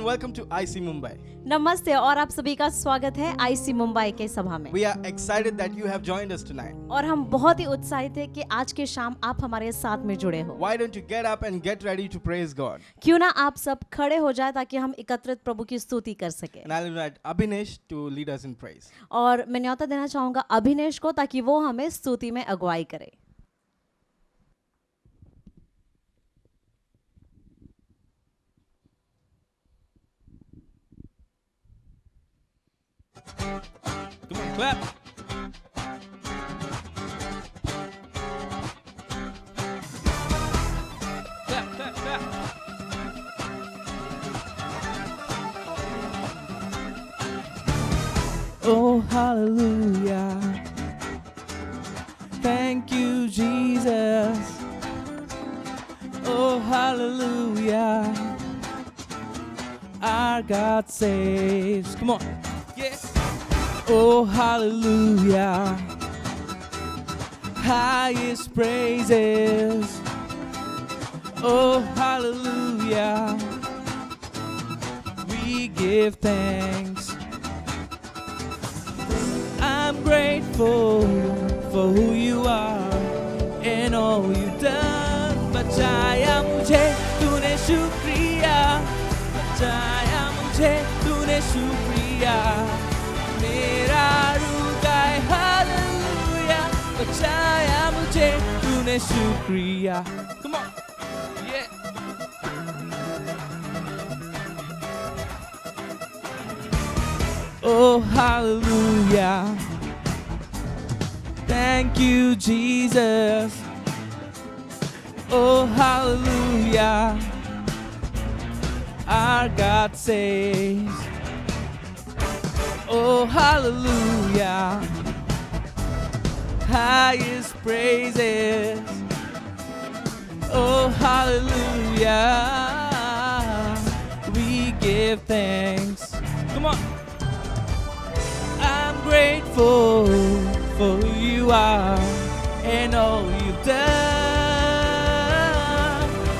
welcome to IC Mumbai. नमस्ते और आप सभी का स्वागत है आईसी मुंबई के सभा में। We are excited that you have joined us tonight. और हम बहुत ही उत्साहित हैं कि आज के शाम आप हमारे साथ में जुड़े हो। Why don't you get up and get ready to praise God? क्यों ना आप सब खड़े हो जाए ताकि हम एकत्रित प्रभु की स्तुति कर सके। And I'll invite Abhinesh to lead us in praise. और मैं न्योता देना चाहूंगा अभिनेश को ताकि वो हमें स्तुति में अगुवाई करे। Come on, clap. Clap, clap, clap. Oh, hallelujah. Thank you, Jesus. Oh, hallelujah. Our God saves. Come on. Yes. Oh, hallelujah. Highest praises. Oh, hallelujah. We give thanks. I'm grateful for who you are and all you've done. बचाया मुझे तूने शुक्रिया, बचाया मुझे तूने शुक्रिया, मेरा रूह गाए हालेलुया, बचाया मुझे तूने शुक्रिया. Come on, yeah. Oh, hallelujah. Thank you, Jesus. Oh, hallelujah. Our God saves. Oh, hallelujah. Highest praises. Oh, hallelujah. We give thanks. Come on. I'm grateful for who you are and all you've done.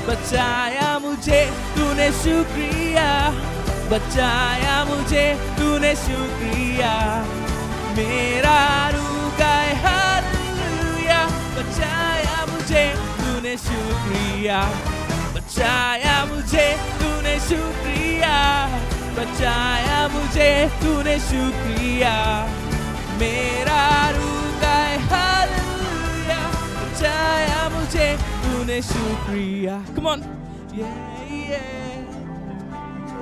बचाया मुझे तूने शुक्रिया, बचाया मुझे तूने शुक्रिया, मेरा रूह गाए हालेलुया, बचाया मुझे तूने शुक्रिया, बचाया मुझे तूने शुक्रिया, बचाया मुझे तूने शुक्रिया, मेरा रूह गाए हालेलुया, बचाया मुझे तूने शुक्रिया. Come on, yeah, yeah.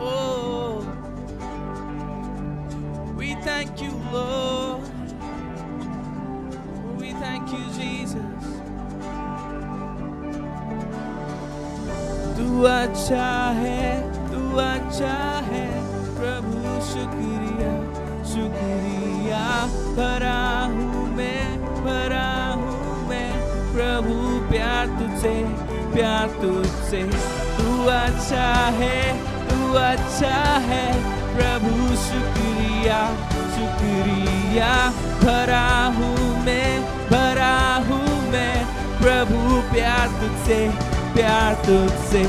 Oh, we thank you, Lord. We thank you, Jesus. तू अच्छा है, तू अच्छा है, प्रभु शुक्रिया, शुक्रिया. भरा हूँ मैं, भरा हूँ मैं, प्रभु प्यार तुझसे, प्यार तुझसे. तू अच्छा है, तू अच्छा है, प्रभु शुक्रिया, शुक्रिया. भरा हूँ मैं, भरा हूँ मैं, प्रभु प्यार तुझसे, प्यार तुझसे.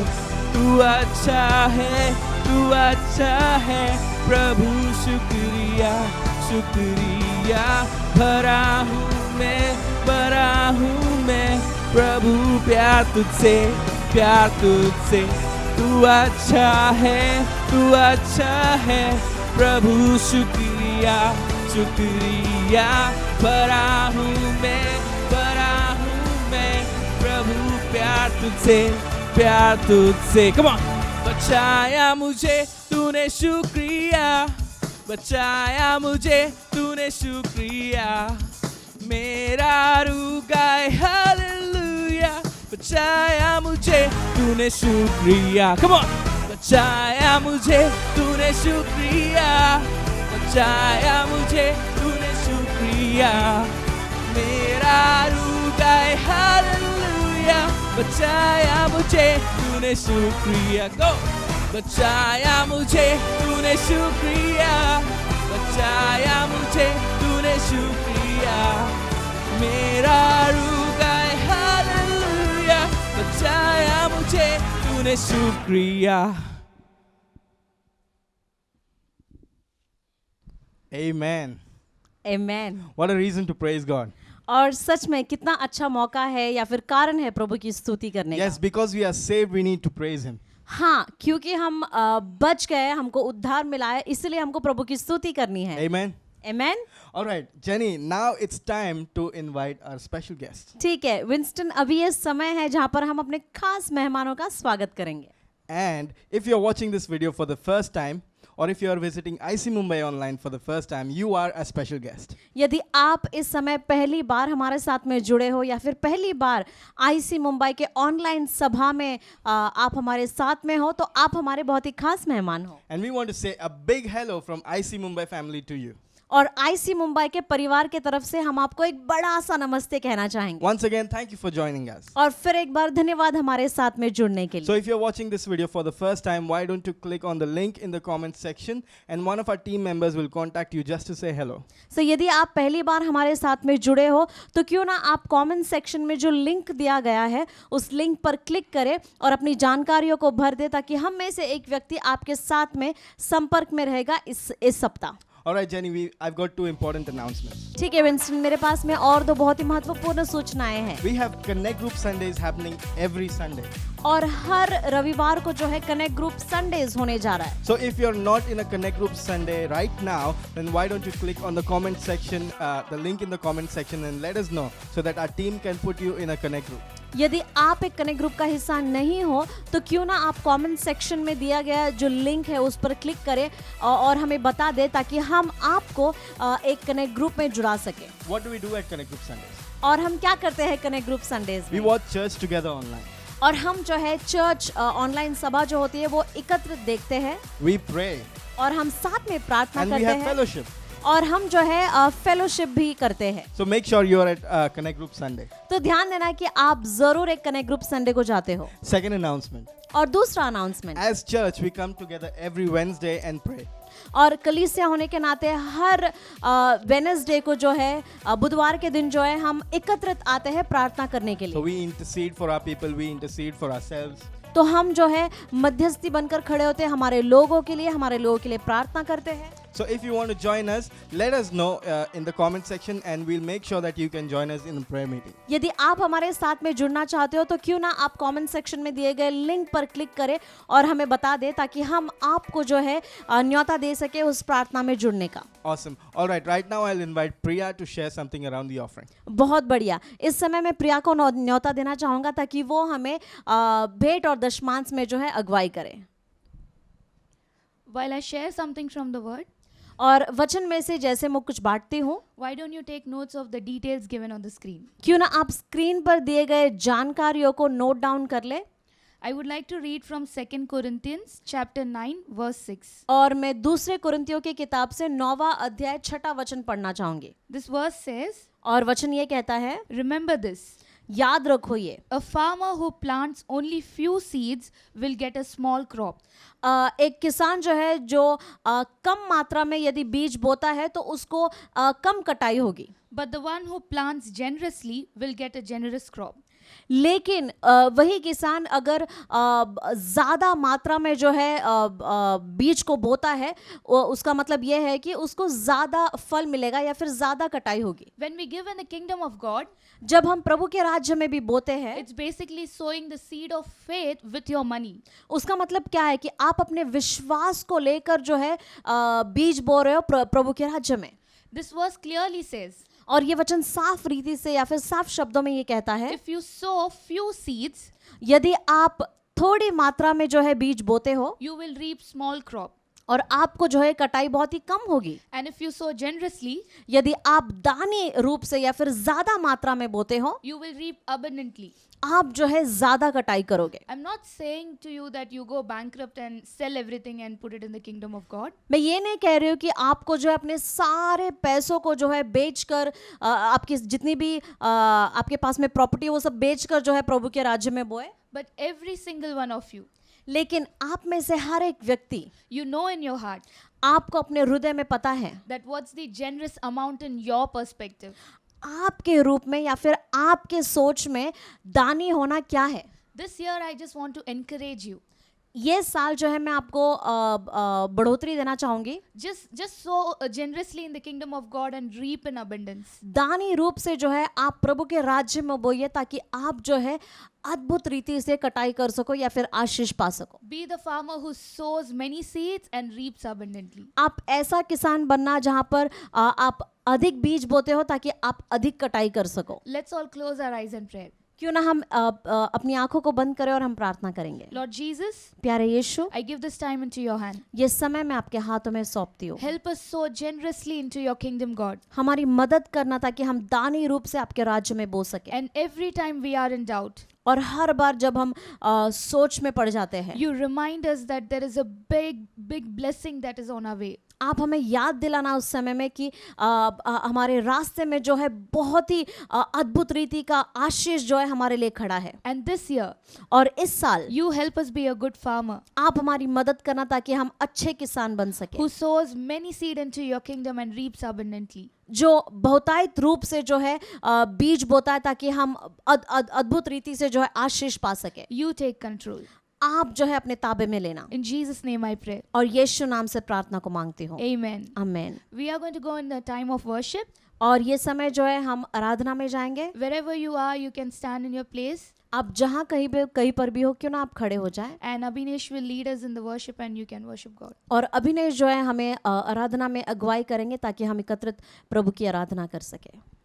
तू अच्छा है, तू अच्छा है, प्रभु शुक्रिया, शुक्रिया. भरा हूँ मैं, भरा हूँ मैं, प्रभु प्यार तुझसे, प्यार तुझसे. तू अच्छा है, तू अच्छा है, प्रभु शुक्रिया, शुक्रिया. भरा हूँ मैं, भरा हूँ मैं, प्रभु प्यार तुझसे, प्यार तुझसे. Come on. बचाया मुझे तूने शुक्रिया, बचाया मुझे तूने शुक्रिया, मेरा रूह गाए हालेलुया, बचाया मुझे तूने शुक्रिया. Come on. बचाया मुझे तूने शुक्रिया, बचाया मुझे तूने शुक्रिया, मेरा रूह गाए हालेलुया, बचाया मुझे तूने शुक्रिया. Go. बचाया मुझे तूने शुक्रिया, बचाया मुझे तूने शुक्रिया, मेरा रूह गाए हालेलुया, बचाया मुझे तूने शुक्रिया. Amen. Amen. What a reason to praise God. और सच में कितना अच्छा मौका है या फिर कारण है प्रभु की स्तुति करने Yes, का। because we are saved, we need to praise Him. हाँ, क्योंकि हम बच गए, हमको उद्धार मिला है, इसलिए हमको प्रभु की स्तुति करनी है। Amen. Amen. All right, Jenny, now it's time to invite our special guest. ठीक है विंस्टन, अभी ये समय है जहाँ पर हम अपने खास मेहमानों का स्वागत करेंगे। And if you're watching this video for the first time, or if you're visiting IC Mumbai online for the first time, you are a special guest. यदि आप इस समय पहली बार हमारे साथ में जुड़े हो या फिर पहली बार आईसी मुंबई के ऑनलाइन सभा में आप हमारे साथ में हो, तो आप हमारे बहुत ही खास मेहमान हो। And we want to say a big hello from IC Mumbai family to you. और आईसी मुंबई के परिवार के तरफ से हम आपको एक बड़ा सा नमस्ते कहना चाहेंगे। Once again, thank you for joining us. और फिर एक बार धन्यवाद हमारे साथ में जुड़ने के लिए। So if you're watching this video for the first time, why don't you click on the link in the comment section and one of our team members will contact you just to say hello. So यदि आप पहली बार हमारे साथ में जुड़े हो तो क्यों ना आप कमेंट सेक्शन में जो लिंक दिया गया है उस लिंक पर क्लिक करें और अपनी जानकारियों को भर दे, ताकि हम में से एक व्यक्ति आपके साथ में संपर्क में रहेगा इस सप्ताह। All right, Jenny, I've got two important announcements. ठीक है विंस्टन, मेरे पास में और दो बहुत ही महत्वपूर्ण सूचनाएं हैं। We have Connect Group Sundays happening every Sunday. और हर रविवार को जो है कनेक्ट ग्रुप संडेज होने जा रहा है। So if you're not in a Connect Group Sunday right now, then why don't you click on the comment section, the link in the comment section, and let us know so that our team can put you in a Connect Group. यदि आप एक connect group का हिस्सा नहीं हो तो क्यों ना आप कमेंट सेक्शन में दिया गया जो लिंक है उस पर क्लिक करें और हमें बता दें, ताकि हम आपको एक कनेक्ट ग्रुप में जुड़ा सके। What do we do at Connect Group Sundays? और हम क्या करते हैं कनेक्ट ग्रुप संडेज We में? watch church together online. और हम जो है चर्च ऑनलाइन सभा जो होती है वो एकत्रित देखते हैं We pray और हम साथ में प्रार्थना and we करते have हैं fellowship. और हम जो है फेलोशिप भी करते हैं। So make sure you're at Connect Group Sunday. तो ध्यान देना कि आप जरूर एक कनेक्ट ग्रुप संडे को जाते हो। Second announcement. और दूसरा announcement, As church, we come together every Wednesday and pray. और कलीसिया होने के नाते हर वेडनेसडे को जो है बुधवार के दिन जो है हम एकत्रित आते हैं प्रार्थना करने के So लिए। we intercede for our people, we intercede for ourselves. तो हम जो है मध्यस्थी बनकर खड़े होते हैं, हमारे लोगों के लिए प्रार्थना करते हैं। So if you want to join us, let us know in the comment section and we'll make sure that you can join us in the prayer meeting. यदि आप हमारे साथ में जुड़ना चाहते हो तो क्यों ना आप कमेंट सेक्शन में दिए गए लिंक पर क्लिक करें और हमें बता दें, ताकि हम आपको जो है न्योता दे सके उस प्रार्थना में जुड़ने का। Awesome. All right now I'll invite Priya to share something around the offering. बहुत बढ़िया। इस समय मैं प्रिया को न्योता देना चाहूंगा ताकि वो हमें भेंट और दशमांश में जो है अगुवाई करे। While I share something from the word, और वचन में से जैसे मैं कुछ बांटती हूँ, why don't you take notes of the details given on the screen? क्यों ना आप स्क्रीन पर दिए गए जानकारियों को नोट डाउन कर ले। I would like to read from 2 Corinthians chapter 9 verse 6. और मैं दूसरे कुरिन्थियों की किताब से 9वां अध्याय 6वां वचन पढ़ना चाहूंगी। This verse says, और वचन ये कहता है, remember this, याद रखो ये, a farmer who plants only few seeds will get a small crop. एक किसान जो है जो कम मात्रा में यदि बीज बोता है तो उसको कम कटाई होगी, But the one who plants generously will get a generous crop. लेकिन वही किसान अगर ज़्यादा मात्रा में जो है बीज को बोता है, उसका मतलब यह है कि उसको ज़्यादा फल मिलेगा या फिर ज़्यादा कटाई होगी। When we give in the kingdom of God, जब हम प्रभु के राज्य में भी बोते हैं, it's basically sowing the seed of faith with your money. उसका मतलब क्या है कि आप अपने विश्वास को लेकर जो है बीज बो रहे हो प्रभु के राज्य में। This verse clearly says, और ये वचन साफ रीति से या फिर साफ शब्दों में ये कहता है, if you sow few seeds, यदि आप थोड़ी मात्रा में जो है बीज बोते हो you will reap small crop. और आपको जो है कटाई बहुत ही कम होगी। And if you sow generously, यदि आप दानी रूप से या फिर ज्यादा मात्रा में बोते हो, you will reap abundantly. आप जो है ज्यादा कटाई करोगे। I'm not saying to you that you go bankrupt and sell everything and put it in the kingdom of God. मैं ये नहीं कह रही हूँ कि आपको जो है अपने सारे पैसों को जो है बेचकर आपकी जितनी भी आपके पास में प्रॉपर्टी वो सब बेचकर जो है प्रभु के राज्य में बोए, But every single one of you, लेकिन आप में से हर एक व्यक्ति, you know in your heart आपको अपने हृदय में पता है that what's the generous amount in your perspective. आपके रूप में या फिर आपके सोच में दानी होना क्या है। This year I just want to encourage you. ये साल जो है मैं आपको बढ़ोतरी देना चाहूंगी। Just sow generously in the kingdom of God and reap in abundance. दानी रूप से जो है आप प्रभु के राज्य में बोइए, ताकि आप जो है अद्भुत रीति से कटाई कर सको या फिर आशीष पा सको। Be the farmer who sows many seeds and reaps abundantly. आप ऐसा किसान बनना जहां पर आप अधिक बीज बोते हो ताकि आप अधिक कटाई कर सको। Let's all close our eyes and pray. क्यों ना हम अपनी आंखों को बंद करें और हम प्रार्थना करेंगे। Lord Jesus, प्यारे यीशु, I give this time into your hand. ये समय मैं आपके हाथों में सौंपती हूँ। Help us sow generously into your kingdom, God. हमारी मदद करना ताकि हम दानी रूप से आपके राज्य में बो सके। And every time we are in doubt, और हर बार जब हम सोच में पड़ जाते हैं, you remind us that there is a big blessing that is on our way. आप हमें याद दिलाना उस समय में कि हमारे रास्ते में जो है बहुत ही अद्भुत रीति का आशीष जो है हमारे लिए खड़ा है। And this year, और इस साल you help us be a good farmer आप हमारी मदद करना ताकि हम अच्छे किसान बन सके, who sows many seed into your kingdom and reaps abundantly. जो बहुतायत रूप से जो है बीज बोता है ताकि हम अद्भुत रीति से जो है आशीष पा सके। You take control. आप जो है अपने ताबे में लेना। In Jesus' name I pray. और यीशु नाम से प्रार्थना को मांगती हूँ। Amen. आमीन। We are going to go in the time of worship. और ये समय जो है हम आराधना में जाएंगे। Wherever you are, you can stand in your place. आप जहाँ कहीं पर भी हो, क्यों ना आप खड़े हो जाएं। And Abhinesh will lead us in the worship and you can worship God. और अभिनय जो है हमें आराधना में अगुवाई करेंगे ताकि हम एकत्रित प्रभु की आराधना कर सके।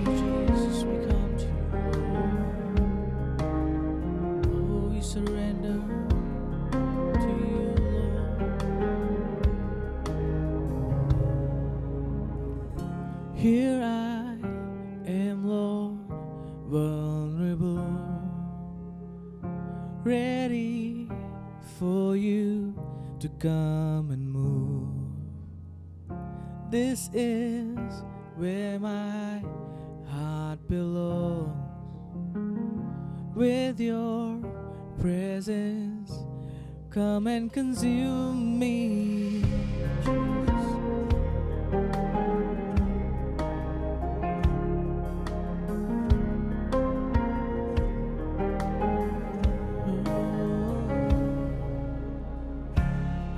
Jesus, we come to you. Oh, we surrender to you, Lord. Here I am, Lord, vulnerable, ready for you to come and move. This is where my heart belongs. With your presence, come and consume me.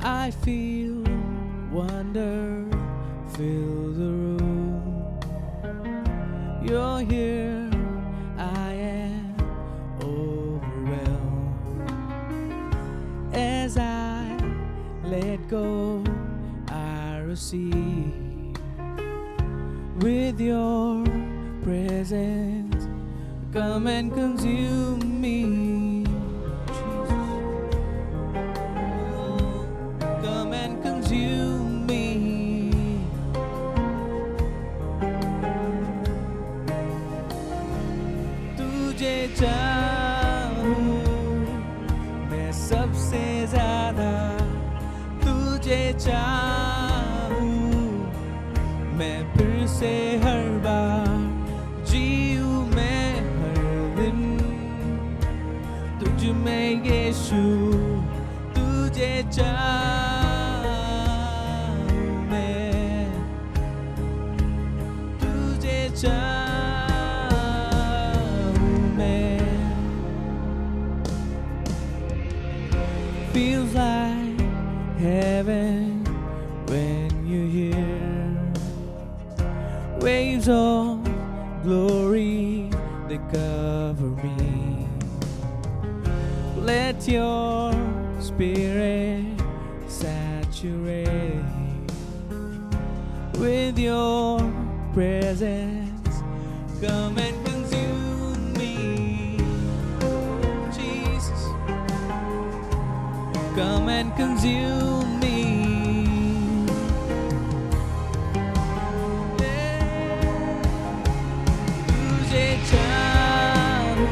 I feel wonder fill the room. You're here, I am overwhelmed. As I let go, I receive. With your presence, come and consume me. Come and consume me. तुझे चाहूं मैं सबसे ज्यादा, तुझे चाहूं मैं फिर से हर बार, जीऊं मैं हर दिन तुझ में यीशु, तुझे चाहूं मैं, तुझे चाहूं मैं। Feels like heaven when you're here. Waves of glory that cover me. Let your spirit saturate. With your presence, come and consume me. Jesus, come and consume me. तुझे चाहूं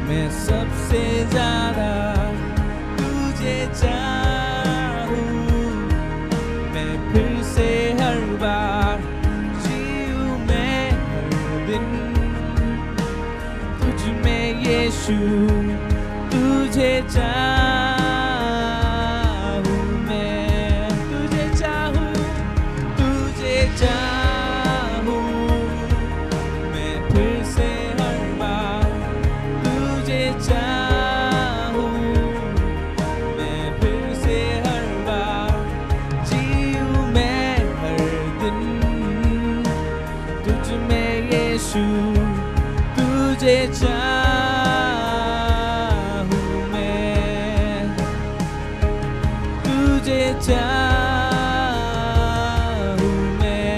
मैं सबसे ज्यादा, यीशु तुझे चाहूं मैं, तुझे चाहूं, तुझे चाहूं मैं फिर से हर बार, तुझे चाहूं मैं फिर से हर बार, जीऊं मैं हर दिन तुझ में यीशु तुझे चाहूं मैं, तुझे चाहूं मैं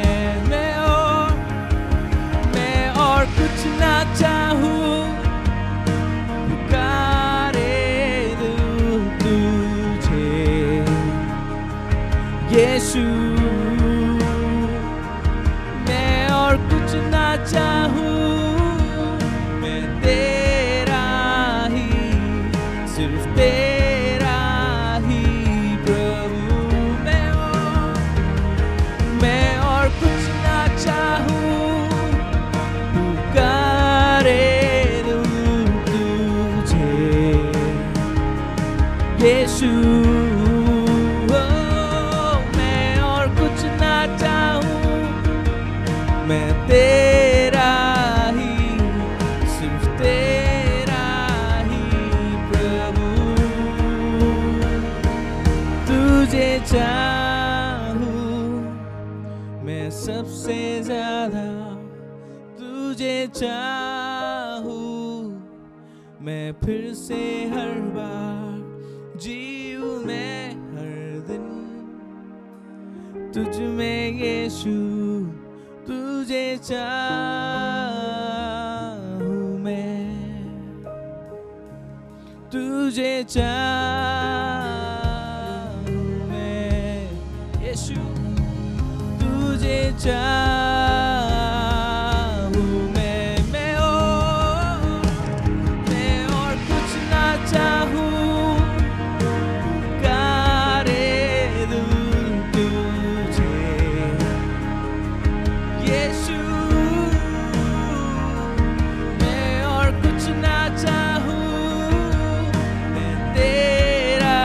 और कुछ ना चाहूं, पुकारे दूं तुझे यीशु, मैं और कुछ ना चाहूं, मैं तेरा ही, सिर्फ तेरा ही प्रभु, मैं और कुछ ना चाहूं, पुकारे दूं तुझे यीशु, मैं और कुछ ना चाहूं, मैं तेरा ही, सिर्फ तेरा ही प्रभु, तुझे चाहूं मैं सबसे ज्यादा, तुझे चाहूं मैं फिर से हर बार, जीऊं मैं हर दिन तुझ में यीशु तुझे चाहूं मैं, तुझे चाहूं मैं यीशु, तुझे चाहूं मैं और कुछ ना चाहूं, पुकारे दूं तुझे यीशु, मैं और कुछ ना चाहूं, मैं तेरा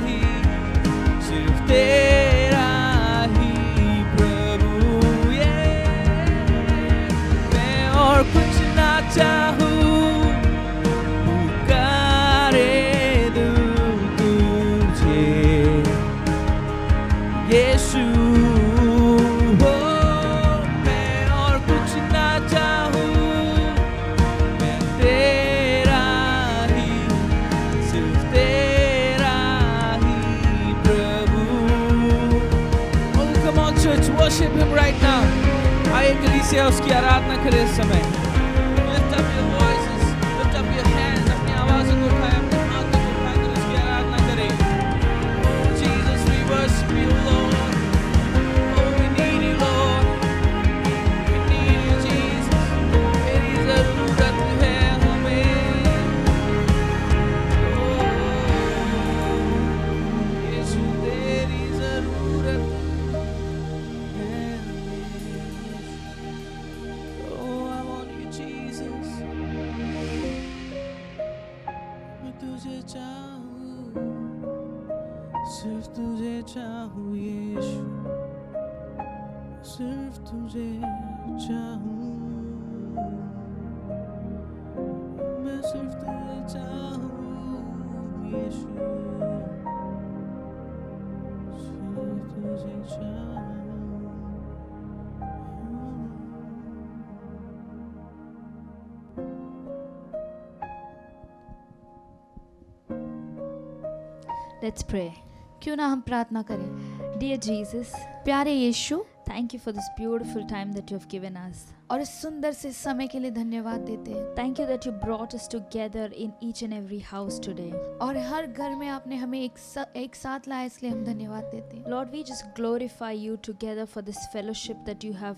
ही, सिर्फ तेरा ही प्रभु, मैं और कुछ ना चाहूं, पुकारे दूं तुझे यीशु, मैं और कुछ ना चाहूं, मैं तेरा ही, सिर्फ तेरा ही प्रभु। Oh, come on church, worship him right now. आइए कलीसिया उसकी आराधना करें इस समय। Lift up your voices, lift up your hands, अपनी आवाज़ों को उठाएं, अपने हाथों को उठाकर उसकी आराधना करें। Jesus, we worship you, Lord. Oh, we need you, Lord. We need you, Jesus. तेरी ज़रूरत है हमें। Oh, यीशु तेरी ज़रूरत है हमें। Oh, I want you, Jesus. मैं तुझे चाहूँ, सिर्फ तुझे चाहूँ यीशु, सिर्फ तुझे चाहूँ, मैं सिर्फ तुझे चाहूँ यीशु, सिर्फ तुझे चाहूँ। Let's pray. क्यों ना हम प्रार्थना करें। Dear Jesus, प्यारे यीशु, thank you for this beautiful time that you have given us. और इस सुंदर से समय के लिए धन्यवाद देते हैं। Thank you that you brought us together in each and every house today. और हर घर में आपने हमें एक साथ लाया, इसलिए हम धन्यवाद देते हैं। Lord, we just glorify you together for this fellowship that you have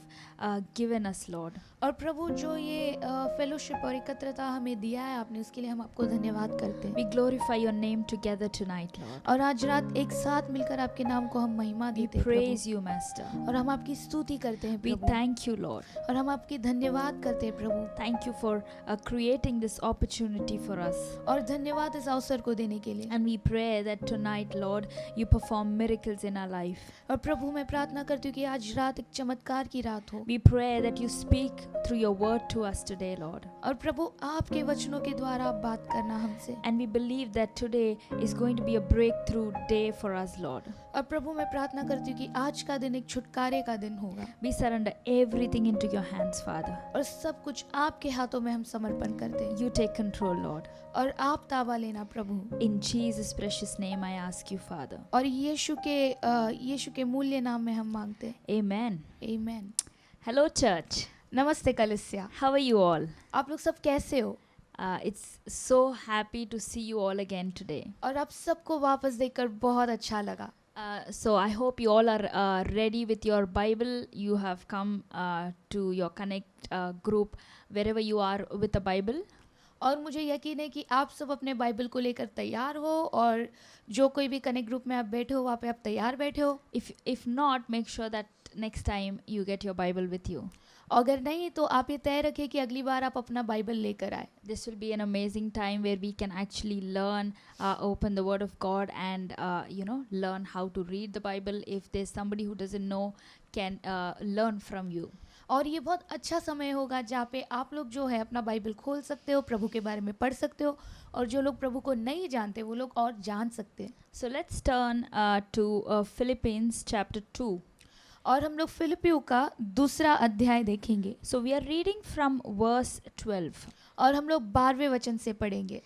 given us, Lord. और प्रभु जो ये फेलोशिप और एकत्रता हमें दिया है आपने, उसके लिए हम आपको धन्यवाद करते हैं। We glorify your name together tonight, Lord. और आज रात एक साथ मिलकर आपके नाम को हम महिमा We देते हैं praise प्रभु। you, Master. और हम आपकी स्तुति करते हैं We Prabhu. thank you, Lord. और हम आपकी धन्यवाद करते हैं प्रभु, Thank you for creating this opportunity for us. और धन्यवाद इस अवसर को देने के लिए। And we pray that tonight, Lord, you perform miracles in our life. और प्रभु मैं प्रार्थना करती हूँ कि आज रात एक चमत्कार की रात हो, We pray that you speak through your word to us today, Lord. और प्रभु आपके वचनों के द्वारा आप बात करना हमसे। And we believe that today is going to be a breakthrough day for us, Lord. और प्रभु मैं प्रार्थना करती हूँ कि आज का दिन एक छुटकारे का दिन होगा, We surrender everything into your hands, Father. और सब कुछ आपके हाथों में हम समर्पण करते हैं, You take control, Lord. और आप ताबा लेना प्रभु। In Jesus' precious name I ask you, Father. और यीशु के मूल्य नाम में हम मांगते हैं, Amen. आमीन। Hello, church. नमस्ते कलिसिया, How are you all? आप लोग सब कैसे हो? It's so happy to see you all again today. और आप सबको वापस देखकर बहुत अच्छा लगा। So I hope you all are ready with your Bible. You have come to your Connect group wherever you are with the Bible. और मुझे यकीन है कि आप सब अपने बाइबल को लेकर तैयार हो, और जो कोई भी कनेक्ट ग्रुप में आप बैठे हो वहाँ पे आप तैयार बैठे हो। If not, make sure that next time you get your Bible with you. अगर नहीं तो आप ये तय रखें कि अगली बार आप अपना बाइबल लेकर आए। This will be an amazing time where we can actually learn, open the Word of God, and learn how to read the Bible. If there's somebody who doesn't know, can learn from you. और ये बहुत अच्छा समय होगा जहाँ पे आप लोग जो है अपना बाइबल खोल सकते हो, प्रभु के बारे में पढ़ सकते हो, और जो लोग प्रभु को नहीं जानते वो लोग और जान सकते हैं। So let's turn to Philippians chapter 2. और हम लोग फिलिपियों का दूसरा अध्याय देखेंगे, So we are reading from verse 12. और हम लोग 12वें वचन से पढ़ेंगे।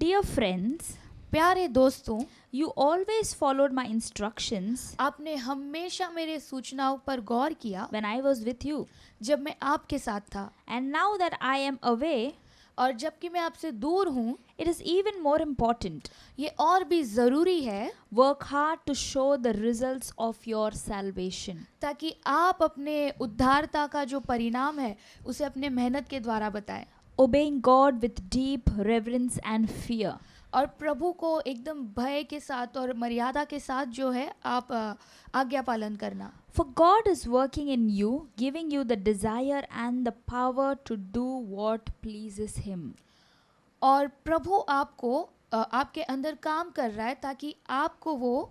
Dear friends, प्यारे दोस्तों, you always followed my instructions आपने हमेशा मेरे सूचनाओं पर गौर किया when I was with you. जब मैं आपके साथ था, And now that I am away, और जबकि मैं आपसे दूर हूँ, it is even more important. ये और भी ज़रूरी है Work hard to show the results of your salvation. ताकि आप अपने उद्धारता का जो परिणाम है उसे अपने मेहनत के द्वारा बताएं, Obeying God with deep reverence and fear. और प्रभु को एकदम भय के साथ और मर्यादा के साथ जो है आप आज्ञा पालन करना। For God is working in you, giving you the desire and the power to do what pleases Him. और प्रभु आपको आपके अंदर काम कर रहा है ताकि आपको वो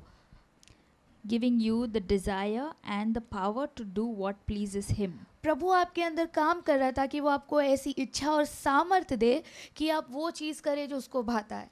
Giving you the desire and the power to do what pleases Him. प्रभु आपके अंदर काम कर रहा है ताकि वो आपको ऐसी इच्छा और सामर्थ्य दे कि आप वो चीज़ करें जो उसको भाता है।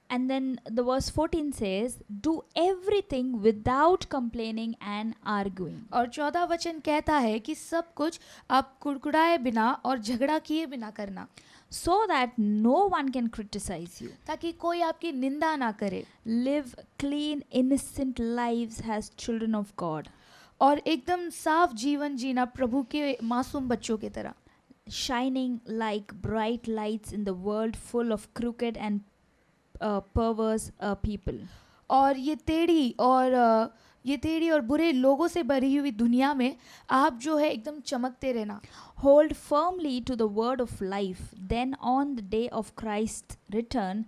And then the verse 14 says, do everything without complaining and arguing. और 14 वचन कहता है कि सब कुछ आप कुड़कुड़ाए बिना और झगड़ा किए बिना करना, So that no one can criticize you. ताकि कोई आपकी निंदा ना करे। Live clean, innocent lives as children of God. और एकदम साफ जीवन जीना प्रभु के मासूम बच्चों की तरह, Shining like bright lights in the world full of crooked and perverse people. और ये टेढ़ी और बुरे लोगों से भरी हुई दुनिया में आप जो है एकदम चमकते रहना। Hold firmly to the word of life. Then on the day of Christ's return,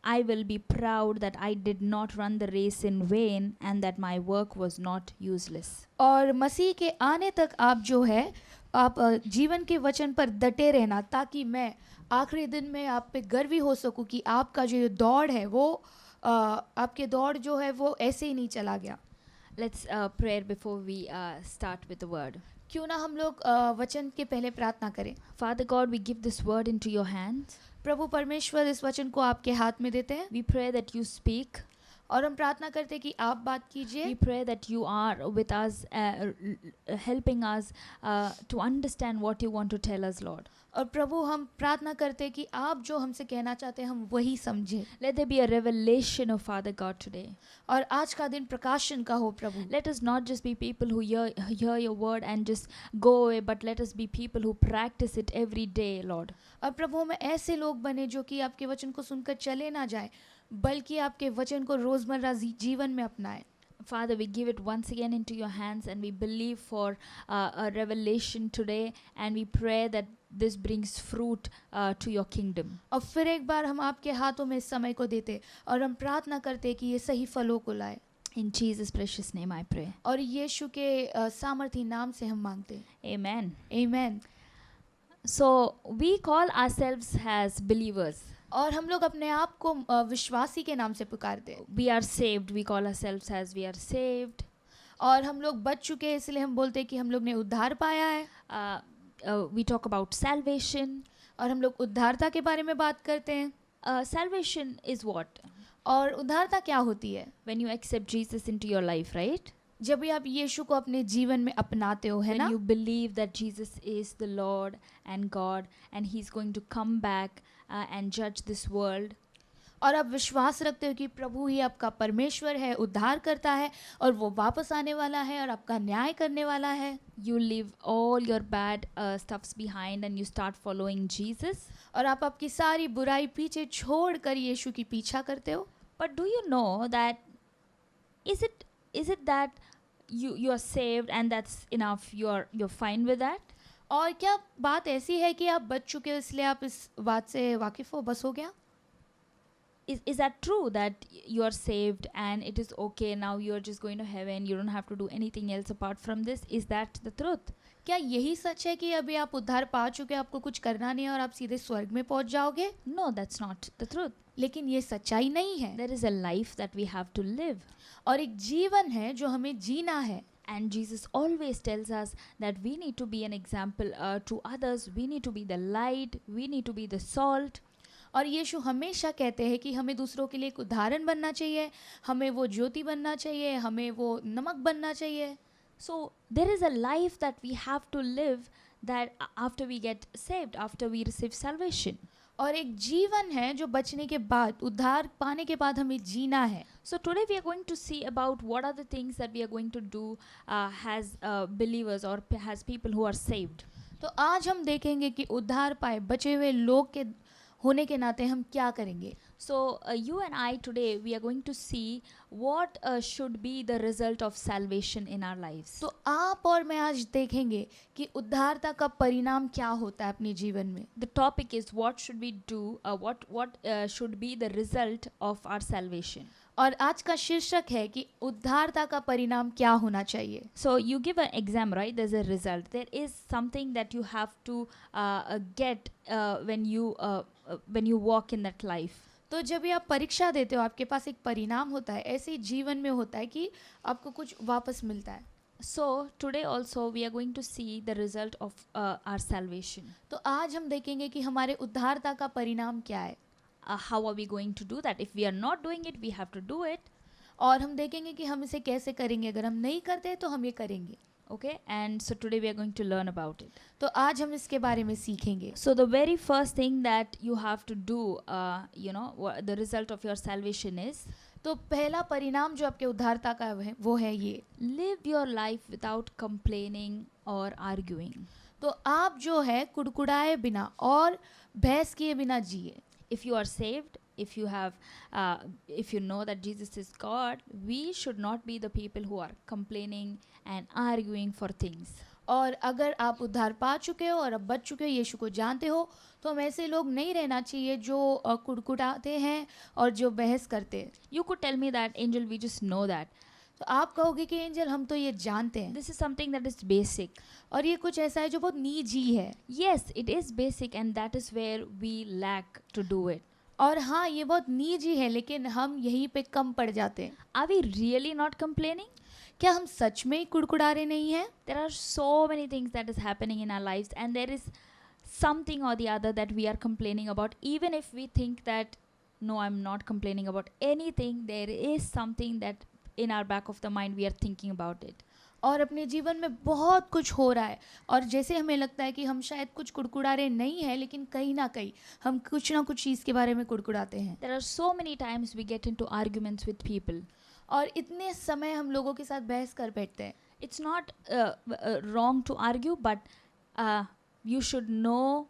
I will be proud that I did not run the race in vain and that my work was not useless. और मसीह के आने तक आप जो है आप जीवन के वचन पर डटे रहना, ताकि मैं आखिरी दिन में आप पे गर्वी हो सकूं कि आपका जो ये दौड़ है वो आपके दौड़ जो है वो ऐसे ही नहीं चला गया। Let's pray before we start with the word. क्यों ना हम लोग वचन के पहले प्रार्थना करें। Father God, we give this word into your hands. प्रभु परमेश्वर, इस वचन को आपके हाथ में देते हैं, We pray that you speak. और हम प्रार्थना करते हैं कि आप बात कीजिए। We pray that you are with us, helping us to understand what you want to tell us, Lord. और प्रभु हम प्रार्थना करते हैं कि आप जो हमसे कहना चाहते हैं हम वही समझें। Let there be a revelation of Father God today. और आज का दिन प्रकाशन का हो प्रभु। Let us not just be people who hear your word and just go away, but let us be people who practice it every day, Lord. और प्रभु हमें ऐसे लोग बने जो कि आपके वचन को सुनकर चले ना जाएं, बल्कि आपके वचन को रोजमर्रा जीवन में अपनाएं। Father, we give it once again into your hands and we believe for a revelation today, and we pray that this brings fruit to your kingdom. और फिर एक बार हम आपके हाथों में इस समय को देते और हम प्रार्थना करते कि ये सही फलों को लाए। In Jesus' precious name I pray. और यीशु के सामर्थी नाम से हम मांगते हैं, Amen. आमीन। So we call ourselves as believers. और हम लोग अपने आप को विश्वासी के नाम से पुकारते हैं। We are saved. We call ourselves as we are saved. और हम लोग बच चुके हैं, इसलिए हम बोलते हैं कि हम लोग ने उद्धार पाया है। We talk about salvation. और हम लोग उद्धारता के बारे में बात करते हैं। Salvation is what? और उद्धारता क्या होती है? When you accept Jesus into your life, right? जब भी आप यीशु को अपने जीवन में अपनाते हो, है When ना? you believe that Jesus is the Lord and God and He's going to come back and judge this world. और आप विश्वास रखते हो कि प्रभु ही आपका परमेश्वर है, उद्धार करता है और वो वापस आने वाला है और आपका न्याय करने वाला है। You leave all your bad stuffs behind and you start following Jesus. और आप आपकी सारी बुराई पीछे छोड़कर यीशु की पीछा करते हो। But do you know that is it that you are saved and that's enough? You're fine with that? और क्या बात ऐसी है कि आप बच चुके हो इसलिए आप इस बात से वाकिफ हो, बस हो गया? Is that true that you are saved and it is okay now, you're just going to heaven, you don't have to do anything else apart from this? Is that the truth? क्या यही सच है कि अभी आप उद्धार पा चुके हैं, आपको कुछ करना नहीं है और आप सीधे स्वर्ग में पहुंच जाओगे? No, that's not the truth. लेकिन ये सच्चाई नहीं है। There is a life that we have to live. और एक जीवन है जो हमें जीना है। And Jesus always tells us that we need to be an example to others. We need to be the light. We need to be the salt. और यीशु हमेशा कहते हैं कि हमें दूसरों के लिए एक उदाहरण बनना चाहिए, हमें वो ज्योति बनना चाहिए, हमें वो नमक बनना चाहिए। So there is a life that we have to live that after we get saved, after we receive salvation. और एक जीवन है जो बचने के बाद, उद्धार पाने के बाद हमें जीना है। So today we are going to see about what are the things that we are going to do as believers or as people who are saved. तो आज हम देखेंगे कि उद्धार पाए बचे हुए लोग के होने के नाते हम क्या करेंगे। So you and I today we are going to see what should be the result of salvation in our lives. तो आप और मैं आज देखेंगे कि उद्धारता का परिणाम क्या होता है अपने जीवन में। The topic is what should we do, what should be the result of our salvation. और आज का शीर्षक है कि उद्धारता का परिणाम क्या होना चाहिए। So you give an exam, right? There's a result. There is something that you have to get when you walk in that life. तो जब भी आप परीक्षा देते हो आपके पास एक परिणाम होता है, ऐसे ही जीवन में होता है कि आपको कुछ वापस मिलता है। So today also we are going to see the result of our salvation. तो आज हम देखेंगे कि हमारे उद्धारता का परिणाम क्या है। How are we going to do that? If we are not doing it, we have to do it. और हम देखेंगे कि हम इसे कैसे करेंगे, अगर हम नहीं करते तो हम ये करेंगे। Okay, and so today we are going to learn about it. तो आज हम इसके बारे में सीखेंगे। So the very first thing that you have to do, the result of your salvation is तो पहला परिणाम जो आपके उद्धारता का है वो है ये, live your life without complaining or arguing. तो आप जो है कुड़कुड़ाए बिना और बहस किए बिना जिए। If you are saved, if you know that Jesus is God, we should not be the people who are complaining and arguing for things. और अगर आप उद्धार पा चुके हो और अब बच चुके हो, यीशु को जानते हो, तो हम ऐसे लोग नहीं रहना चाहिए जो कुड़कुड़ाते हैं और जो बहस करते हैं। You could tell me that, Angel, we just know that. तो आप कहोगे कि एंजल हम तो ये जानते हैं, This is something that is basic. और ये कुछ ऐसा है जो बहुत निजी है। Yes, it is basic and that is where we lack to do it. और हाँ, ये बहुत निजी है लेकिन हम यहीं पे कम पड़ जाते हैं। Are we really not complaining? क्या हम सच में ही कुड़कुड़ा रहे नहीं हैं? There are so many things that is happening in our lives and there is something or the other that we are complaining about. Even if we think that, no, I'm not complaining about anything, there is something that in our back of the mind we are thinking about it. और अपने जीवन में बहुत कुछ हो रहा है और जैसे हमें लगता है कि हम शायद कुछ कुड़कुड़ा रहे नहीं हैं, लेकिन कहीं ना कहीं हम कुछ ना कुछ चीज़ के बारे में कुड़कुड़ाते हैं। There are so many times we get into arguments with people. और इतने समय हम लोगों के साथ बहस कर बैठते हैं। It's not wrong to argue, but you should know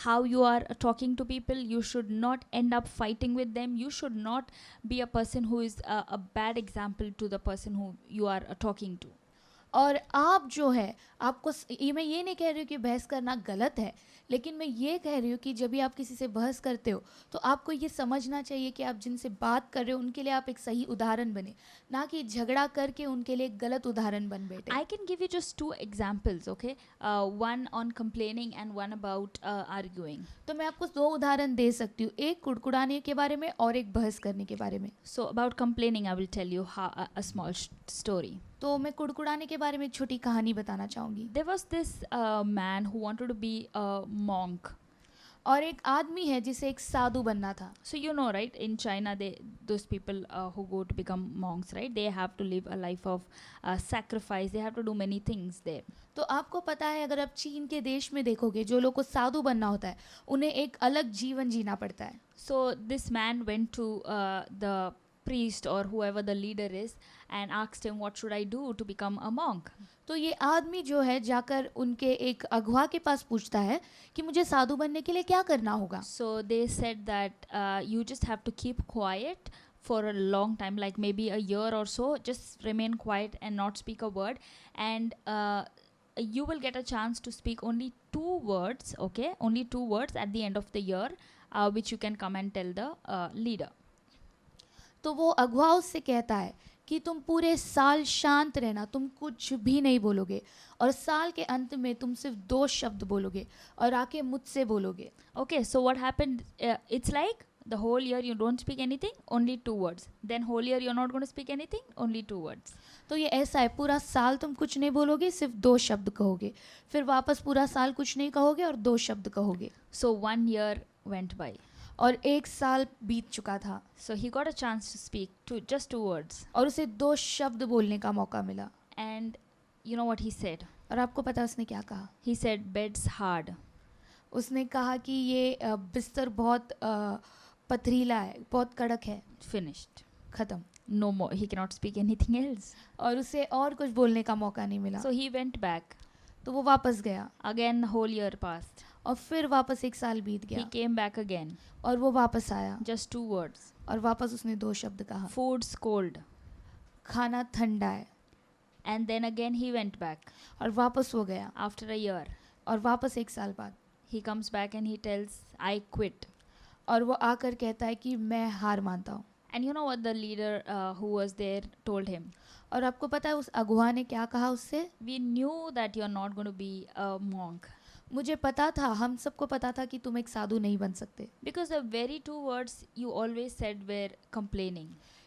how you are talking to people. You should not end up fighting with them. You should not be a person who is a bad example to the person who you are talking to. और आप जो है आपको मैं ये नहीं कह रही हूँ कि बहस करना गलत है, लेकिन मैं ये कह रही हूँ कि जब भी आप किसी से बहस करते हो तो आपको ये समझना चाहिए कि आप जिनसे बात कर रहे हो उनके लिए आप एक सही उदाहरण बने, ना कि झगड़ा करके उनके लिए एक गलत उदाहरण बन बैठे। I can give you just two examples, okay? One on complaining and one about arguing. तो मैं आपको दो उदाहरण दे सकती हूँ, एक कुड़कुड़ाने के बारे में और एक बहस करने के बारे में। So about complaining, I will tell you a small story. तो मैं कुड़कुड़ाने के बारे में एक छोटी कहानी बताना चाहूँगी। There was this man who wanted to be a monk. और एक आदमी है जिसे एक साधु बनना था। So you know, right? In China, those people who go to become monks, right? They have to live a life of sacrifice. They have to do many things there. तो आपको पता है, अगर आप चीन के देश में देखोगे, जो लोग को साधु बनना होता है उन्हें एक अलग जीवन जीना पड़ता है। So this man went to the priest or whoever the leader is and asked him, what should I do to become a monk? तो ये आदमी जो है जाकर उनके एक अगुवा के पास पूछता है कि मुझे साधु बनने के लिए क्या करना होगा। So they said that you just have to keep quiet for a long time, like maybe a year or so. Just remain quiet and not speak a word, and you will get a chance to speak only 2 words, okay? Only 2 words at the end of the year, which you can come and tell the leader. तो वो अगुवा उससे कहता है कि तुम पूरे साल शांत रहना, तुम कुछ भी नहीं बोलोगे, और साल के अंत में तुम सिर्फ 2 शब्द बोलोगे और आके मुझसे बोलोगे। Okay, so what happened? It's like the whole year you don't speak anything, only 2 words. Then whole year you're not going to speak anything, only 2 words. तो ये ऐसा है, पूरा साल तुम कुछ नहीं बोलोगे, सिर्फ 2 शब्द कहोगे, फिर वापस पूरा साल कुछ नहीं कहोगे और 2 शब्द कहोगे। So 1 year went by. और 1 साल बीत चुका था। So he got a chance to speak just 2 words. और उसे 2 शब्द बोलने का मौका मिला। And you know what he said? और आपको पता है उसने क्या कहा? He said, bed's hard. उसने कहा कि ये बिस्तर बहुत पथरीला है, बहुत कड़क है। Finished. ख़त्म। No more. He cannot speak anything else. और उसे और कुछ बोलने का मौका नहीं मिला। So he went back. तो वो वापस गया। Again, whole year passed. और फिर वापस 1 साल बीत He गया। came back again. और वो वापस आया। Just 2 words. और वापस उसने 2 शब्द कहा। Food's cold. खाना ठंडा है। And then again he went back. और वापस वो गया। After a year, और वापस 1 साल बाद he comes back and he tells, I quit. और वो आकर कहता है कि मैं हार मानता हूँ। And you know what the leader who was there told him? और आपको पता है उस अगुवा ने क्या कहा उससे? We knew that you're not going to be a monk. मुझे पता था, हम सबको पता था कि तुम एक साधु नहीं बन सकते। Because the very 2 words you always said were complaining.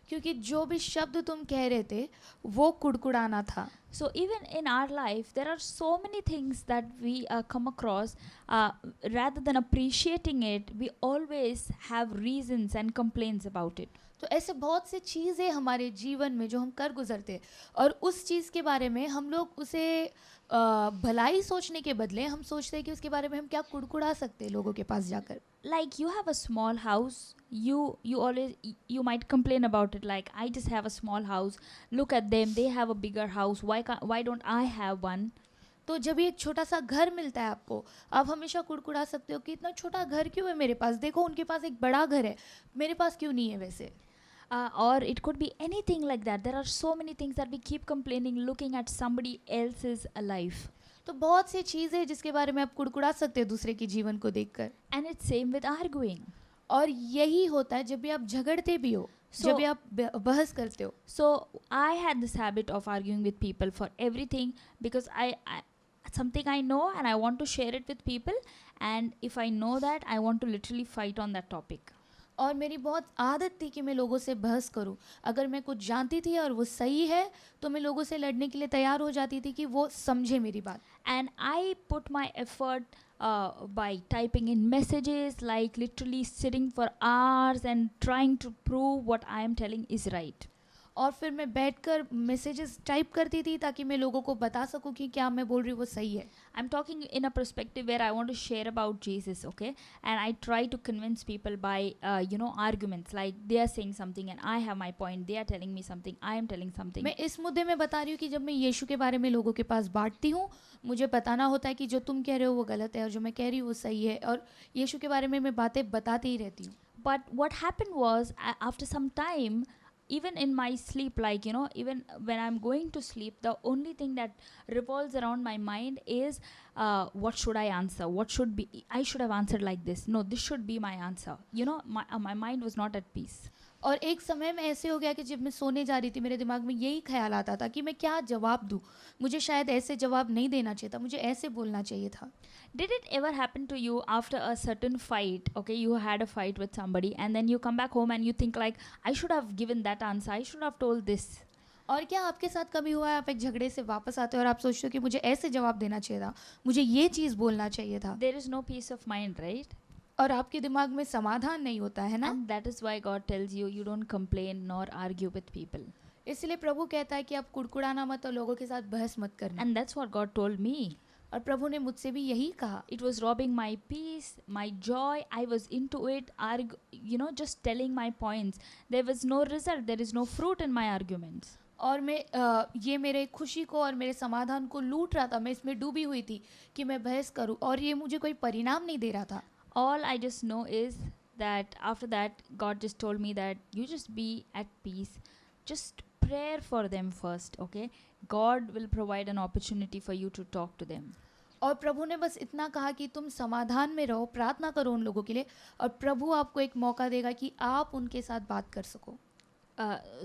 क्योंकि जो भी शब्द तुम कह रहे थे वो कुड़कुड़ाना था। So even in our life, there are so many things that we come across. Rather than appreciating it, we always have reasons and complaints about it. तो ऐसे बहुत सी चीज़ें हमारे जीवन में जो हम कर गुजरते हैं और उस चीज़ के बारे में हम लोग उसे भलाई सोचने के बदले हम सोचते हैं कि उसके बारे में हम क्या कुड़कुड़ा सकते हैं लोगों के पास जाकर। Like you have a small house, you might complain about it. Like, I just have a small house. Look at them, they have a bigger house. Why don't I have one? तो जब ये एक छोटा सा घर मिलता है आपको, आप हमेशा कुड़कुड़ा सकते हो कि इतना छोटा घर क्यों है मेरे पास, देखो उनके पास एक बड़ा घर है, मेरे पास क्यों नहीं है वैसे। Or it could be anything like that. There are so many things that we keep complaining, looking at somebody else's life. तो बहुत सी चीज़ें हैं जिसके बारे में आप कुड़कुड़ा सकते हैं दूसरे के जीवन को देखकर। And it's same with arguing. और यही होता है जब भी आप झगड़ते भी हो, जब भी आप बहस करते हो। So I had this habit of arguing with people for everything because I something I know and I want to share it with people, and if I know that, I want to literally fight on that topic. और मेरी बहुत आदत थी कि मैं लोगों से बहस करूं। अगर मैं कुछ जानती थी और वो सही है तो मैं लोगों से लड़ने के लिए तैयार हो जाती थी कि वो समझे मेरी बात। And I put my effort by typing in messages, like literally sitting for hours and trying to prove what I am telling is right. और फिर मैं बैठकर मैसेजेस टाइप करती थी ताकि मैं लोगों को बता सकूं कि क्या मैं बोल रही हूँ वो सही है। I'm talking in a perspective where I want to share about Jesus, okay? And I try to convince people by, arguments. Like they are saying something and I have my point. They are telling me something. I am telling something. मैं इस मुद्दे में बता रही हूँ कि जब मैं यीशु के बारे में लोगों के पास बांटती हूँ, मुझे बताना होता है कि जो तुम कह रहे हो वो गलत है और जो मैं कह रही हूँ वो सही है, और यीशु के बारे में मैं बातें बताती ही रहती हूँ। But what happened was, after some time, even in my sleep, like, you know, even when I'm going to sleep, the only thing that revolves around my mind is what should I answer, what should be, I should have answered like this, no, this should be my answer, you know. My mind was not at peace. और एक समय में ऐसे हो गया कि जब मैं सोने जा रही थी मेरे दिमाग में यही ख्याल आता था कि मैं क्या जवाब दूँ, मुझे शायद ऐसे जवाब नहीं देना चाहिए था, मुझे ऐसे बोलना चाहिए था. Did it ever happen to you after a certain fight, okay, you had a fight with somebody and then you come back home and you think like, I should have given that answer, I should have told this? और क्या आपके साथ कभी हुआ है आप एक झगड़े से वापस आते हो और आप सोचते हो कि मुझे ऐसे जवाब देना चाहिए था, मुझे ये चीज़ बोलना चाहिए था, There is no peace of mind, right? और आपके दिमाग में समाधान नहीं होता है ना. And that is why God tells you, you don't complain nor argue with people. इसलिए प्रभु कहता है कि आप कुड़कुड़ाना मत और लोगों के साथ बहस मत करना. And that's what God told me. और प्रभु ने मुझसे भी यही कहा. It was robbing my peace, my joy. I was into it, you know, just telling my points. There was no result. There is no fruit in my arguments. और मैं ये मेरे खुशी को और मेरे समाधान को लूट रहा था. मैं इसमें डूबी हुई थी कि मैं बहस करूं और ये मुझे कोई परिणाम नहीं दे रहा था. All I just know is that after that, God just told me that you just be at peace. Just prayer for them first, okay? God will provide an opportunity for you to talk to them. और प्रभु ने बस इतना कहा कि तुम समाधान में रहो, प्रार्थना करो उन लोगों के लिए और प्रभु आपको एक मौका देगा कि आप उनके साथ बात कर सको.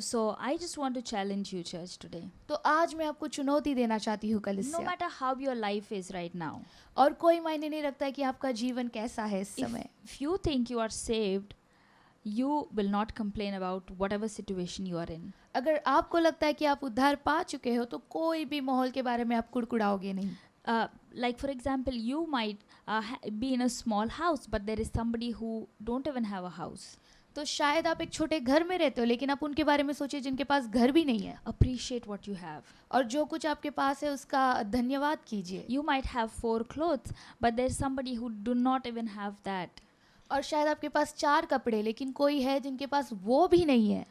So I just want to challenge you, church, today. तो आज मैं आपको चुनौती देना चाहती हूँ कल No इससे. matter how your life is right now, और कोई मायने नहीं रखता है कि आपका जीवन कैसा है इस समय. if you think you are saved, you will not complain about whatever situation you are in. अगर आपको लगता है कि आप उद्धार पा चुके हो तो कोई भी माहौल के बारे में आप कुड़कुड़ाओगे नहीं. Like for example, you might be in a small house, but there is somebody who don't even have a house. तो शायद आप एक छोटे घर में रहते हो लेकिन आप उनके बारे में सोचिए जिनके पास घर भी नहीं है. Appreciate what you have. और जो कुछ आपके पास है उसका धन्यवाद कीजिए. You might have 4 clothes, but there's somebody who do not even have that. और शायद आपके पास 4 कपड़े लेकिन कोई है जिनके पास वो भी नहीं है.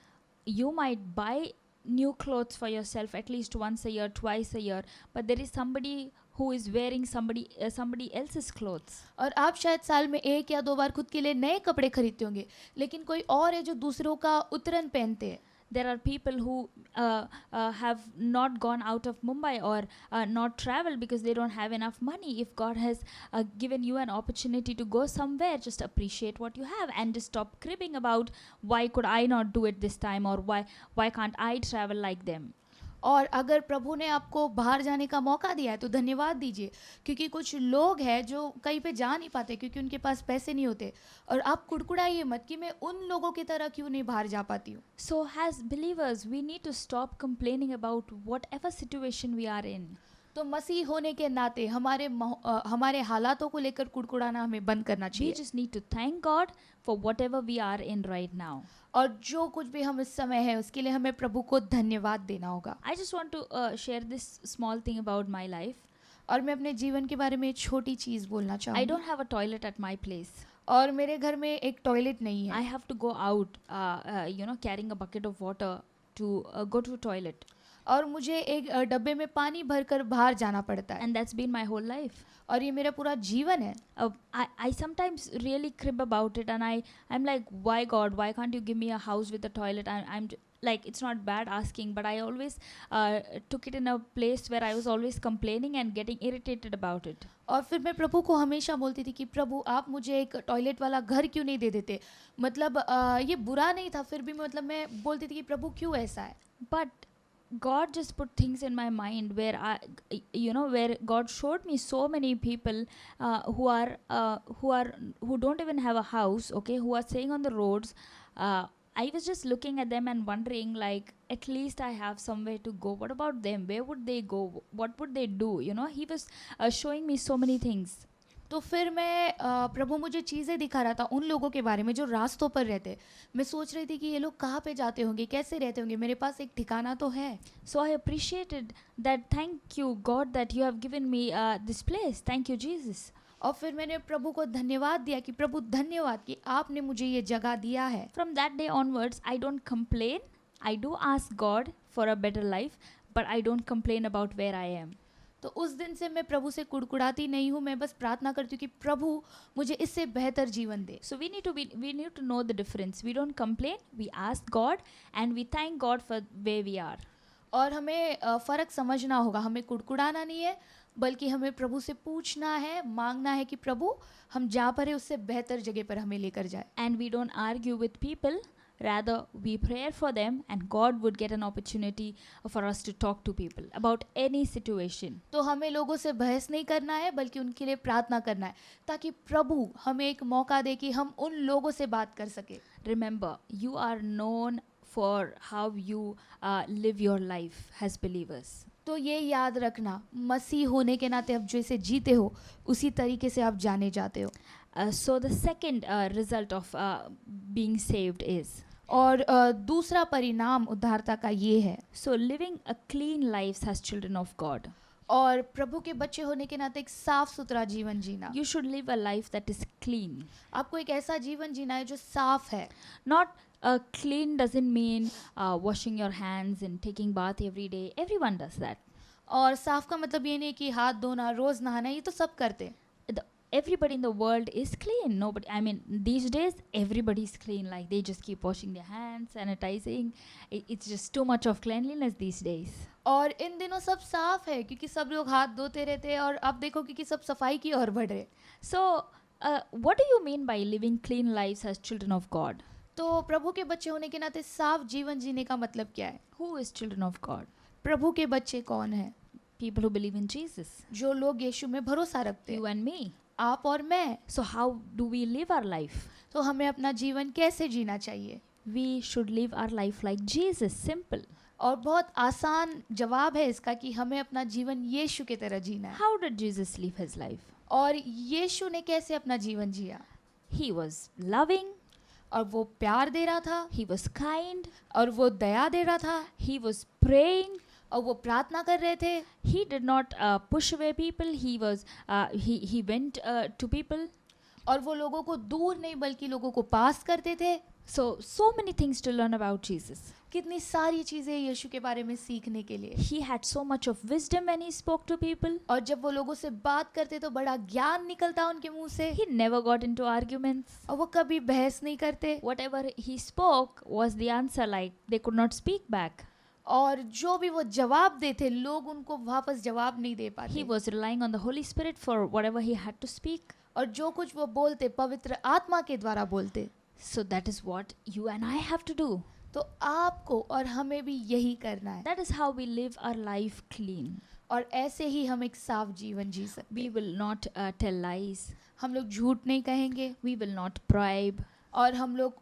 You might buy new clothes for yourself at least once a year, twice a year, but there is somebody who is wearing somebody else's clothes. और आप शायद साल में 1 या 2 बार खुद के लिए नए कपड़े खरीदते होंगे लेकिन कोई और है जो दूसरों का उतरन पहनते हैं. There are people who have not gone out of Mumbai or not traveled because they don't have enough money. If God has given you an opportunity to go somewhere, just appreciate what you have and just stop cribbing about why could I not do it this time or why can't I travel like them. और अगर प्रभु ने आपको बाहर जाने का मौका दिया है तो धन्यवाद दीजिए क्योंकि कुछ लोग हैं जो कहीं पे जा नहीं पाते क्योंकि उनके पास पैसे नहीं होते. और आप कुड़कुड़ाइए मत कि मैं उन लोगों की तरह क्यों नहीं बाहर जा पाती हूँ. So as believers, we need to stop complaining about whatever situation we are in. तो मसीह होने के नाते हमारे हालातों को लेकर कुड़कुड़ाना हमें बंद करना We चाहिए. just need to thank God for whatever we are in right now. और जो कुछ भी हम इस समय है उसके लिए हमें प्रभु को धन्यवाद देना होगा. I just want to share this small thing about my life. और मैं अपने जीवन के बारे में एक छोटी चीज़ बोलना I चाहूँगी. don't have a toilet at my place. और मेरे घर में एक टॉयलेट नहीं I है. have to go out, carrying a bucket of water to go to toilet. और मुझे एक डब्बे में पानी भरकर बाहर जाना पड़ता है. And that's been my whole life. और ये मेरा पूरा जीवन है. I sometimes really crib about it and I'm like, why God, why can't you give me a house with a toilet? I'm like, it's not bad asking, but I always took it in a place where I was always complaining and getting irritated about it. और फिर मैं प्रभु को हमेशा बोलती थी कि प्रभु आप मुझे एक टॉयलेट वाला घर क्यों नहीं दे देते. मतलब ये बुरा नहीं था फिर भी मतलब मैं बोलती थी कि प्रभु क्यों ऐसा है. But God just put things in my mind where where God showed me so many people who don't even have a house, okay, who are staying on the roads. I was just looking at them and wondering, like, at least I have somewhere to go. What about them? Where would they go? What would they do? He was showing me so many things. तो फिर मैं प्रभु मुझे चीज़ें दिखा रहा था उन लोगों के बारे में जो रास्तों पर रहते. मैं सोच रही थी कि ये लोग कहाँ पे जाते होंगे, कैसे रहते होंगे, मेरे पास एक ठिकाना तो है. So I appreciated that. Thank you, God, that you have given me this place. Thank you, Jesus. और फिर मैंने प्रभु को धन्यवाद दिया कि प्रभु धन्यवाद कि आपने मुझे ये जगह दिया है. From that day onwards, I don't complain. I do ask God for a better life, but I don't complain about where I am. तो उस दिन से मैं प्रभु से कुड़कुड़ाती नहीं हूँ, मैं बस प्रार्थना करती हूँ कि प्रभु मुझे इससे बेहतर जीवन दे। So we need to know the difference. We don't complain, we ask God and we thank God for where we are. और हमें फ़र्क समझना होगा, हमें कुड़कुड़ाना नहीं है, बल्कि हमें प्रभु से पूछना है, मांगना है कि प्रभु हम जहाँ पर है उससे बेहतर जगह पर हमें लेकर जाए। And we don't argue with people, rather we pray for them and God would get an opportunity for us to talk to people about any situation. तो हमें लोगों से बहस नहीं करना है, बल्कि उनके लिए प्रार्थना करना है, ताकि प्रभु हमें एक मौका दे कि हम उन लोगों से बात कर सके। Remember, you are known for how you live your life as believers. तो ये याद रखना, मसीह होने के नाते अब जैसे जीते हो उसी तरीके से आप जाने जाते हो। So the second result of being saved is, और दूसरा परिणाम उद्धारता का ये है, so living a clean life as children of God. और प्रभु के बच्चे होने के नाते एक साफ सुथरा जीवन जीना। You should live a life that is clean. आपको एक ऐसा जीवन जीना है जो साफ है। Not clean doesn't mean washing your hands and taking bath every day. Everyone does that. और साफ का मतलब ये नहीं कि हाथ धोना, रोज नहाना, ये तो सब करते हैं। Everybody in the world is clean. Nobody, I mean, these days everybody is clean. Like they just keep washing their hands, sanitizing. It's just too much of cleanliness these days. और इन दिनों सब साफ है क्योंकि सब लोग हाथ धोते रहते हैं, और आप देखोगे कि सब सफाई की ओर बढ़ रहे। So, what do you mean by living clean lives as children of God? तो प्रभु के बच्चे होने के नाते साफ जीवन जीने का मतलब क्या है? Who is children of God? प्रभु के बच्चे कौन हैं? People who believe in Jesus. जो लोग यीशु में भरोसा रखते हैं, You and me. आप और मैं। So how do we live our life? तो हमें अपना जीवन कैसे जीना चाहिए? We should live our life like Jesus. Simple. और बहुत आसान जवाब है इसका कि हमें अपना जीवन यीशु की तरह जीना है। How did Jesus live his life? और यीशु ने कैसे अपना जीवन जिया? He was loving. और वो प्यार दे रहा था, He was kind. और वो दया दे रहा था, He was praying. और वो प्रार्थना कर रहे थे। He did not push away people. He went to people. और वो लोगों को दूर नहीं बल्कि लोगों को पास करते थे। So many things to learn about Jesus. कितनी सारी चीजें यीशु के बारे में सीखने के लिए। He had so much of wisdom when he spoke to people. और जब वो लोगों से बात करते तो बड़ा ज्ञान निकलता उनके मुंह से। He never got into arguments. और वो कभी बहस नहीं करते। Whatever he spoke was the answer, like they could not speak back. और जो भी वो जवाब देते लोग उनको वापस जवाब नहीं दे पाते। He was relying on the Holy Spirit for whatever he had to speak. और जो कुछ वो बोलते पवित्र आत्मा के द्वारा बोलते। So that is what you and I have to do. तो आपको और हमें भी यही करना है। That is how we live our life clean. और ऐसे ही हम एक साफ जीवन जी सकते We हैं। will not tell lies. हम लोग झूठ नहीं कहेंगे, We will not bribe. और हम लोग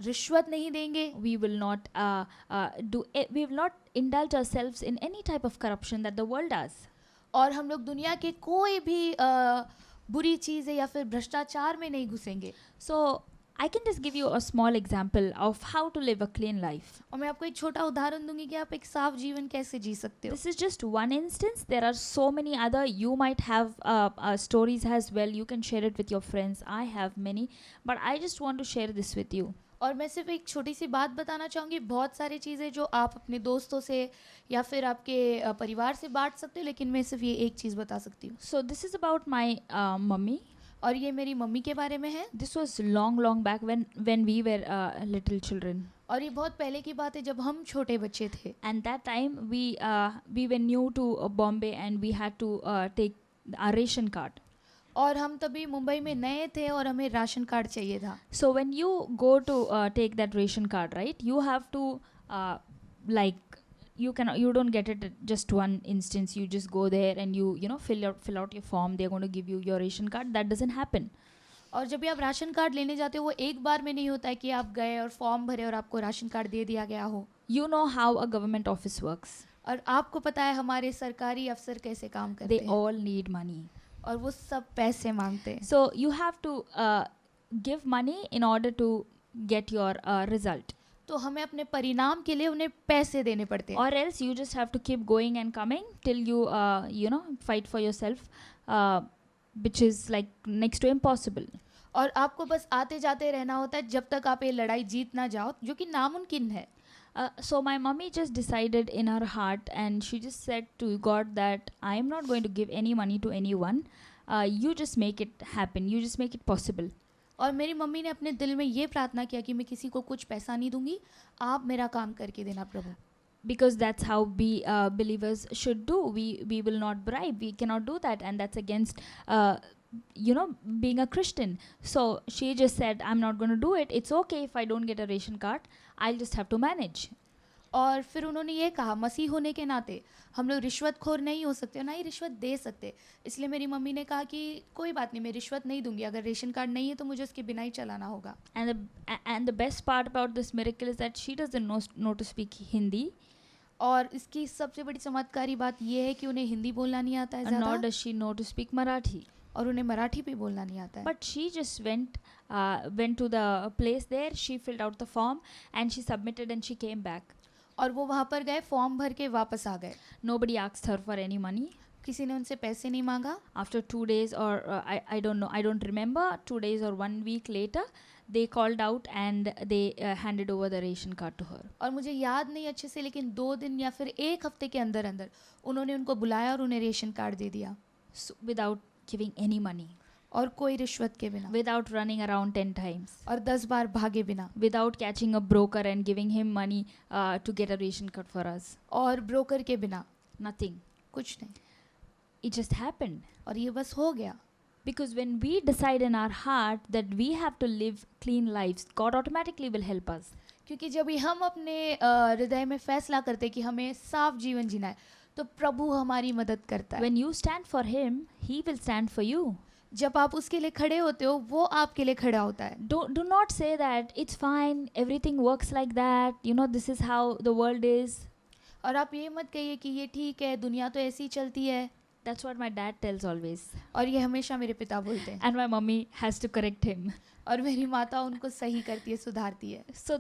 रिश्वत नहीं देंगे, We will not we will not indulge ourselves in any type of corruption that the world does. और हम लोग दुनिया के कोई भी बुरी चीज़ें या फिर भ्रष्टाचार में नहीं घुसेंगे। So I can just give you a small example of how to live a clean life. और मैं आपको एक छोटा उदाहरण दूंगी कि आप एक साफ जीवन कैसे जी सकते हो। This is just one instance. There are so many other. You might have stories as well. You can share it with your friends. I have many, but I just want to share this with you. और मैं सिर्फ एक छोटी सी बात बताना चाहूँगी, बहुत सारी चीज़ें जो आप अपने दोस्तों से या फिर आपके परिवार से बांट सकते हो, लेकिन मैं सिर्फ ये एक चीज़ बता सकती हूँ। So this is about my mummy. और ये मेरी मम्मी के बारे में है। This was long back when we were little children. और ये बहुत पहले की बात है जब हम छोटे बच्चे थे। And that time we were new to Bombay and we had to take our ration card. और हम तभी मुंबई में नए थे और हमें राशन कार्ड चाहिए था। So when you go to take that ration card, right? You have to like you don't get it at just one instance. You just go there and you know fill out your form. They're going to give you your ration card. That doesn't happen. और जब भी आप ration card लेने जाते हो वो एक बार में नहीं होता है कि आप गए और फॉर्म भरे और आपको राशन कार्ड दे दिया गया हो। You know how a government office works. और आपको पता है हमारे सरकारी अफसर कैसे काम करते They हैं, all need money. और वो सब पैसे मांगते हैं। So you have to give money in order to get your result. तो हमें अपने परिणाम के लिए उन्हें पैसे देने पड़ते हैं। Or else you just have to keep going and coming till you fight for yourself, which is like next to impossible. और आपको बस आते जाते रहना होता है जब तक आप ये लड़ाई जीत ना जाओ, जो कि नामुमकिन है। So my mummy just decided in her heart, and she just said to God that I am not going to give any money to anyone. You just make it happen. You just make it possible. और मेरी mummy ने अपने दिल में ये प्रार्थना किया कि मैं किसी को कुछ पैसा नहीं दूंगी, आप मेरा काम करके देना प्रभु. Because that's how we believers should do. We will not bribe. We cannot do that, and that's against being a Christian. So she just said, I'm not going to do it. It's okay if I don't get a ration card. I'll just have to manage. और फिर उन्होंने ये कहा, मसीह होने के नाते हम लोग रिश्वतखोर नहीं हो सकते और ना ही रिश्वत दे सकते. इसलिए मेरी मम्मी ने कहा कि कोई बात नहीं, मैं रिश्वत नहीं दूंगी. अगर रेशन कार्ड नहीं है तो मुझे उसके बिना ही चलाना होगा. And the best part about this miracle is that she doesn't know to speak Hindi. और इसकी सबसे बड़ी चमत्कारी बात ये है कि उन्हें हिंदी बोलना नहीं आता है And nor ज़्यादा, does she know to speak Marathi. और उन्हें मराठी भी बोलना नहीं आता है. But she just went to the place there. She filled out the form and she submitted and she came back. और वो वहाँ पर गए, फॉर्म भर के वापस आ गए. Nobody asked her for any money. किसी ने उनसे पैसे नहीं मांगा. After 2 days or I don't know, I don't remember, 2 days or 1 week later, they called out and they handed over the ration card to her. और मुझे याद नहीं अच्छे से, लेकिन 2 दिन या फिर 1 हफ्ते के अंदर अंदर उन्होंने उनको बुलाया और उन्हें रेशन कार्ड दे दिया. So, without giving any money, और कोई रिश्वत के बिना, without running around 10 times, और 10 बार भागे बिना, without catching a broker and giving him money to get a ration card for us. और ब्रोकर के बिना, Nothing. कुछ नहीं. It just happened. और ये बस हो गया. Because when we decide in our heart that we have to live clean lives, God automatically will help us. क्योंकि जब भी हम अपने हृदय में फैसला करते कि हमें साफ जीवन जीना है, तो प्रभु हमारी मदद करता है. When you stand for Him, He will stand for you. जब आप उसके लिए खड़े होते हो, वो आपके लिए खड़ा होता है. Do not say that it's fine, everything works like that, this is how the world is. और आप ये मत कहिए कि ये ठीक है, दुनिया तो ऐसी ही चलती है. That's what my dad tells always. और ये हमेशा मेरे पिता बोलते हैं. And my mummy has to correct him. और मेरी माता उनको सही करती है, सुधारती है. So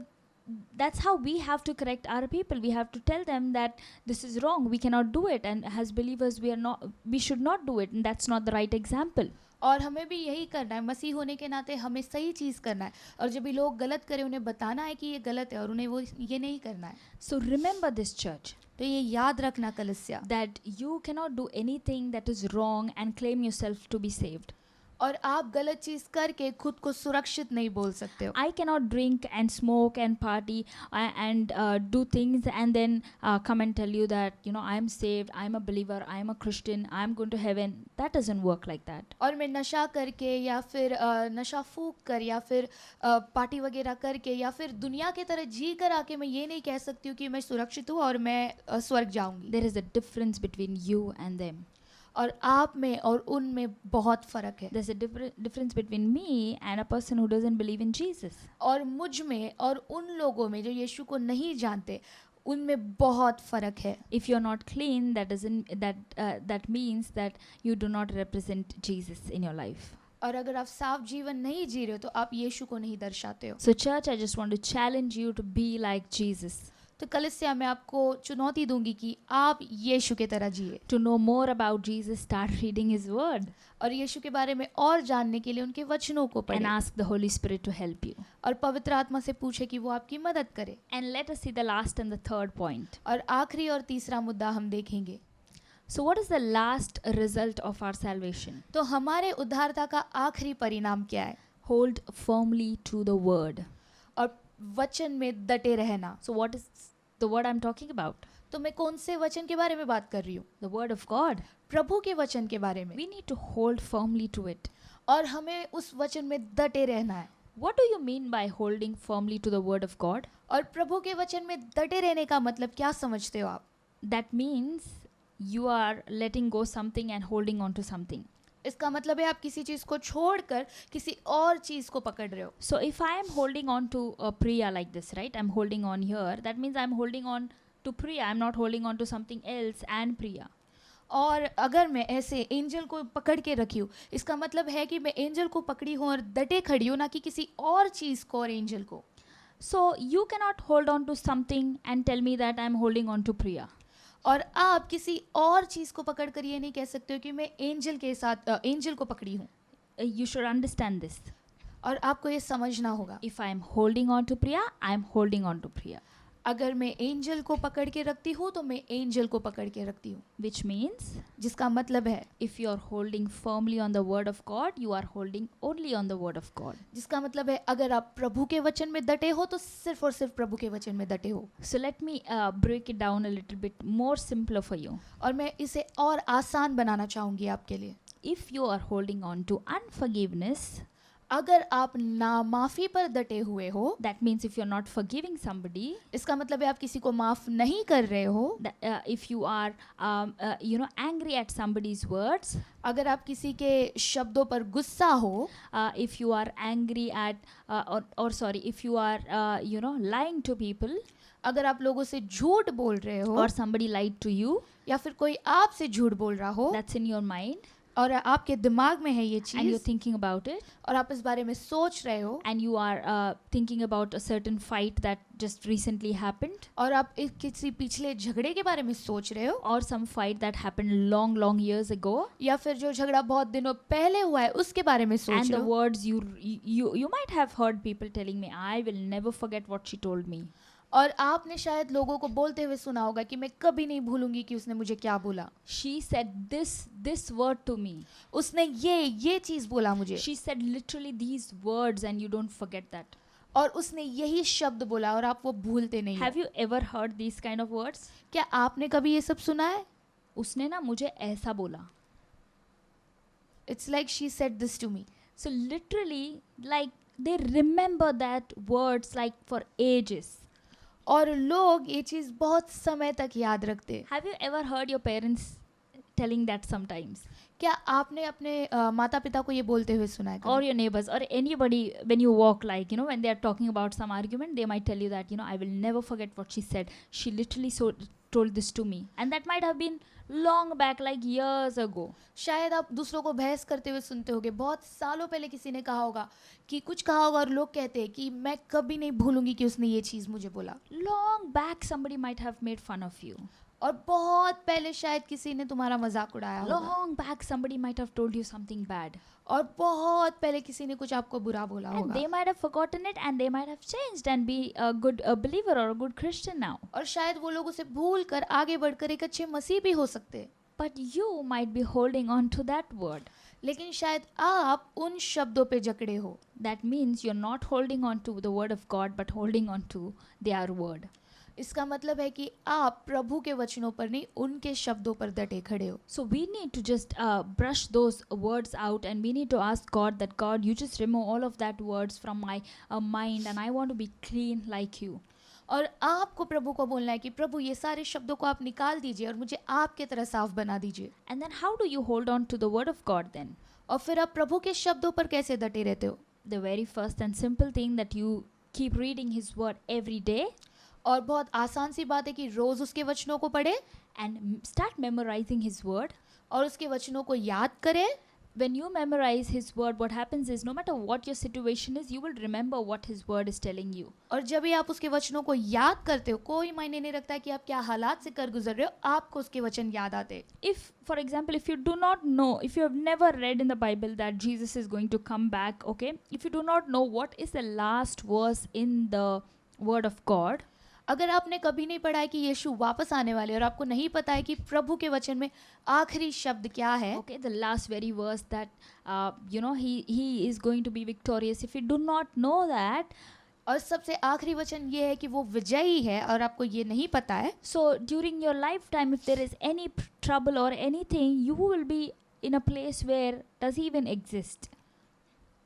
that's how we have to correct our people. We have to tell them that this is wrong, we cannot do it, and as believers we should not do it, and that's not the right example. और हमें भी यही करना है. मसीह होने के नाते हमें सही चीज़ करना है, और जब भी लोग गलत करें उन्हें बताना है कि ये गलत है और उन्हें वो ये नहीं करना है. So remember this, church, तो ये याद रखना कलीसिया, that you cannot do anything that is wrong and claim yourself to be saved. और आप गलत चीज़ करके खुद को सुरक्षित नहीं बोल सकते हो. I cannot drink and smoke and party and do things and then come and tell you that I am saved, I am a believer, I am a Christian, I am going to heaven. That doesn't work like that. और मैं नशा करके या फिर नशा फूक कर या फिर पार्टी वगैरह करके या फिर दुनिया की तरह जी कर आके मैं ये नहीं कह सकती हूँ कि मैं सुरक्षित हूँ और मैं स्वर्ग जाऊँगी. There is a difference between you and them. और आप में और उन में बहुत फ़र्क है. There's a difference between me and a person who doesn't believe in Jesus. और मुझ में और उन लोगों में जो यीशु को नहीं जानते, उनमें बहुत फ़र्क है. If you're not clean, that means that you do not represent Jesus in your life. और अगर आप साफ जीवन नहीं जी रहे हो तो आप यीशु को नहीं दर्शाते हो. So church, I just want to challenge you to be like Jesus. तो कलीसिया मैं आपको चुनौती दूंगी कि आप यीशु के तरह जिए. To know more about Jesus, start reading His Word और यीशु के बारे में और जानने के लिए उनके वचनों को and पढ़ें ask the Holy Spirit to help you. और पवित्र आत्मा से पूछे कि वो आपकी मदद करे. And let us see the last and the third point. और आखिरी और तीसरा मुद्दा हम देखेंगे. So what is the last result of our salvation? तो हमारे उद्धारता का आखिरी परिणाम क्या है? Hold firmly to the Word. और वचन में डटे रहना. So what is the word I'm talking about? तो मैं कौन से वचन के बारे में बात कर रही हूँ? The Word of God. प्रभु के वचन के बारे में. We need to hold firmly to it. और हमें उस वचन में डटे रहना है. What do you mean by holding firmly to the Word of God? और प्रभु के वचन में डटे रहने का मतलब क्या समझते हो आप? That means you are letting go something and holding on to something. इसका मतलब है आप किसी चीज़ को छोड़कर किसी और चीज़ को पकड़ रहे हो. So if I am holding on to Priya like this, right? I'm holding on here. That means I'm holding on to Priya. I'm not holding on to something else and Priya. और अगर मैं ऐसे angel को पकड़ के रखी हूँ, इसका मतलब है कि मैं एंजल को पकड़ी हूँ और डटे खड़ी हूँ, ना कि किसी और चीज़ को और एंजल को. So you cannot hold on to something and tell me that I'm holding on to Priya. और आप किसी और चीज़ को पकड़ कर ये नहीं कह सकते हो कि मैं एंजल के साथ एंजल को पकड़ी हूँ. You should understand this. और आपको ये समझना होगा. If I'm holding on to Priya, I'm holding on to Priya. अगर मैं एंजल को पकड़ के रखती हूँ तो मैं एंजल को पकड़ के रखती हूँ, which means जिसका मतलब है, if you are holding firmly on the word of God, you are holding only on the word of God. जिसका मतलब है अगर आप प्रभु के वचन में डटे हो तो सिर्फ और सिर्फ प्रभु के वचन में डटे हो। So let me break it down a little bit more simpler for you. और मैं इसे और आसान बनाना चाहूँगी आपके लिए। If you are holding on to unforgiveness, अगर आप नामाफी पर डटे हुए हो, that means if you're not forgiving somebody, इसका मतलब है आप किसी को माफ नहीं कर रहे हो। if you are angry at somebody's words, अगर आप किसी के शब्दों पर गुस्सा हो, if you are angry at if you are lying to people, अगर आप लोगों से झूठ बोल रहे हो, or somebody lied to you, या फिर कोई आपसे झूठ बोल रहा हो that's in your mind, और आपके दिमाग में है ये and you're चीज thinking about it, और आप इस बारे में सोच रहे हो, and you are thinking about a certain fight that just recently happened, और आप किसी पिछले झगड़े के बारे में सोच रहे हो, or some fight that happened long years ago, या फिर जो झगड़ा बहुत दिनों पहले हुआ है उसके बारे में सोच and रहे the हो। words you might have heard people telling me, I will never forget what she told me. और आपने शायद लोगों को बोलते हुए सुना होगा कि मैं कभी नहीं भूलूंगी कि उसने मुझे क्या बोला, She said this word to me. उसने ये चीज बोला मुझे, She said literally these words and you don't forget that. और उसने यही शब्द बोला और आप वो भूलते नहीं हो। Have you ever heard these kind of words? क्या आपने कभी ये सब सुना है? उसने ना मुझे ऐसा बोला. It's like she said this to me. So literally like they remember that words like for ages. और लोग ये चीज बहुत समय तक याद रखते हैं। Have you ever heard your parents telling that sometimes? क्या आपने अपने माता पिता को ये बोलते हुए सुना है कभी? Or your neighbors or anybody when you walk, like when they are talking about some argument, they might tell you that I will never forget what she said. She literally told this to me, and that might have been long back, like years ago. शायद आप दूसरों को बहस करते हुए सुनते होगे, बहुत सालों पहले किसी ने कहा होगा कि कुछ कहा होगा और लोग कहते हैं कि मैं कभी नहीं भूलूंगी कि उसने ये चीज मुझे बोला। Long back somebody might have made fun of you. और बहुत पहले शायद किसी ने तुम्हारा मजाक उड़ाया होगा, Long back somebody might have told you something bad, और बहुत पहले किसी ने कुछ आपको बुरा बोला and होगा, they might have forgotten it and they might have changed and be a good believer or a good Christian now. और शायद वो लोग उसे भूल कर आगे बढ़कर एक अच्छे मसीह भी हो सकते हैं। But you might be holding on to that word. लेकिन शायद आप उन शब्दों पे जकड़े हो। That means you're not holding on to the word of God but holding on to their word. इसका मतलब है कि आप प्रभु के वचनों पर नहीं, उनके शब्दों पर डटे खड़े हो। So we need to just brush those words out and we need to ask God that God, you just remove all of that words from my mind and I want to be clean like you. और आपको प्रभु को बोलना है कि प्रभु ये सारे शब्दों को आप निकाल दीजिए और मुझे आपके तरह साफ बना दीजिए। And then how do you hold on to the word of God then? और फिर आप प्रभु के शब्दों पर कैसे डटे रहते हो? The very first and simple thing that you keep reading his word every day और बहुत आसान सी बात है कि रोज उसके वचनों को पढ़े and start memorizing his word. और उसके वचनों को याद करें। When you memorize his word, what happens is no matter what your situation is, you will remember what his word is telling you. और जब भी आप उसके वचनों को याद करते हो, कोई मायने नहीं रखता है कि आप क्या हालात से कर गुजर रहे हो, आपको उसके वचन याद आते हैं। If, for example, if you do not know, if you have never read in the Bible that Jesus is going to come back, okay? If you do not know what is the last verse in the word of God, अगर आपने कभी नहीं पढ़ा है कि यीशु वापस आने वाले और आपको नहीं पता है कि प्रभु के वचन में आखिरी शब्द क्या है, okay, the last very verse that he is going to be victorious. If you do not know that, और सबसे आखिरी वचन ये है कि वो विजयी है और आपको ये नहीं पता है, so during your lifetime, if there is any trouble or anything, you will be in a place where does he even exist?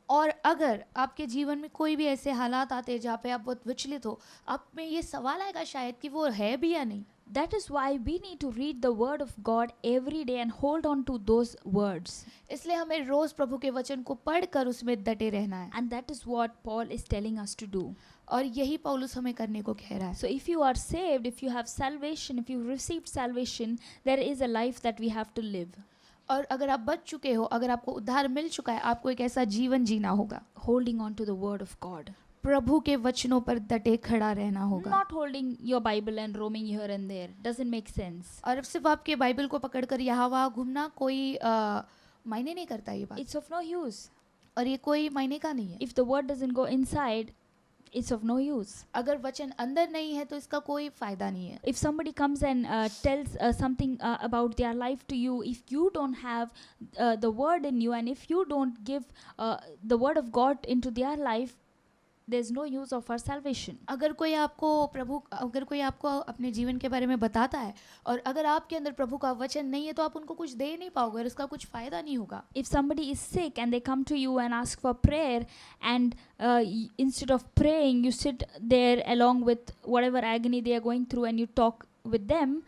और अगर आपके जीवन में कोई भी ऐसे हालात आते हैं जहाँ पे आप बहुत विचलित हो, आप में ये सवाल आएगा शायद कि वो है भी या नहीं। That is why we need to read the word of God every day and hold on to those words. इसलिए हमें रोज प्रभु के वचन को पढ़कर उसमें डटे रहना है। And that is what Paul is telling us to do. और यही पौलुस हमें करने को कह रहा है। So if you are saved, if you have salvation, if you received salvation, there is a life that we have to live. और अगर आप बच चुके हो, अगर आपको उद्धार मिल चुका है, आपको एक ऐसा जीवन जीना होगा, Holding on to the word of God. प्रभु के वचनों पर डटे खड़ा रहना होगा। Not holding your Bible and roaming here and there. Doesn't make sense. और सिर्फ आपके बाइबल को पकड़कर यहाँ वहाँ घूमना कोई मायने नहीं करता ये बात, It's of no use. और ये कोई मायने का नहीं है। If the word doesn't go inside, it's of no use. अगर वचन अंदर नहीं है तो इसका कोई फायदा नहीं है. If somebody comes and tells something about their life to you, if you don't have the word in you, and if you don't give the word of God into their life, there's no use of our salvation. अगर कोई आपको अपने जीवन के बारे में बताता है और अगर आपके अंदर प्रभु का वचन नहीं है तो आप उनको कुछ दे नहीं पाओगे और इसका कुछ फायदा नहीं होगा. If somebody is sick and they come to you and ask for prayer, and instead of praying, you sit there along with whatever agony they are going through and you talk with them,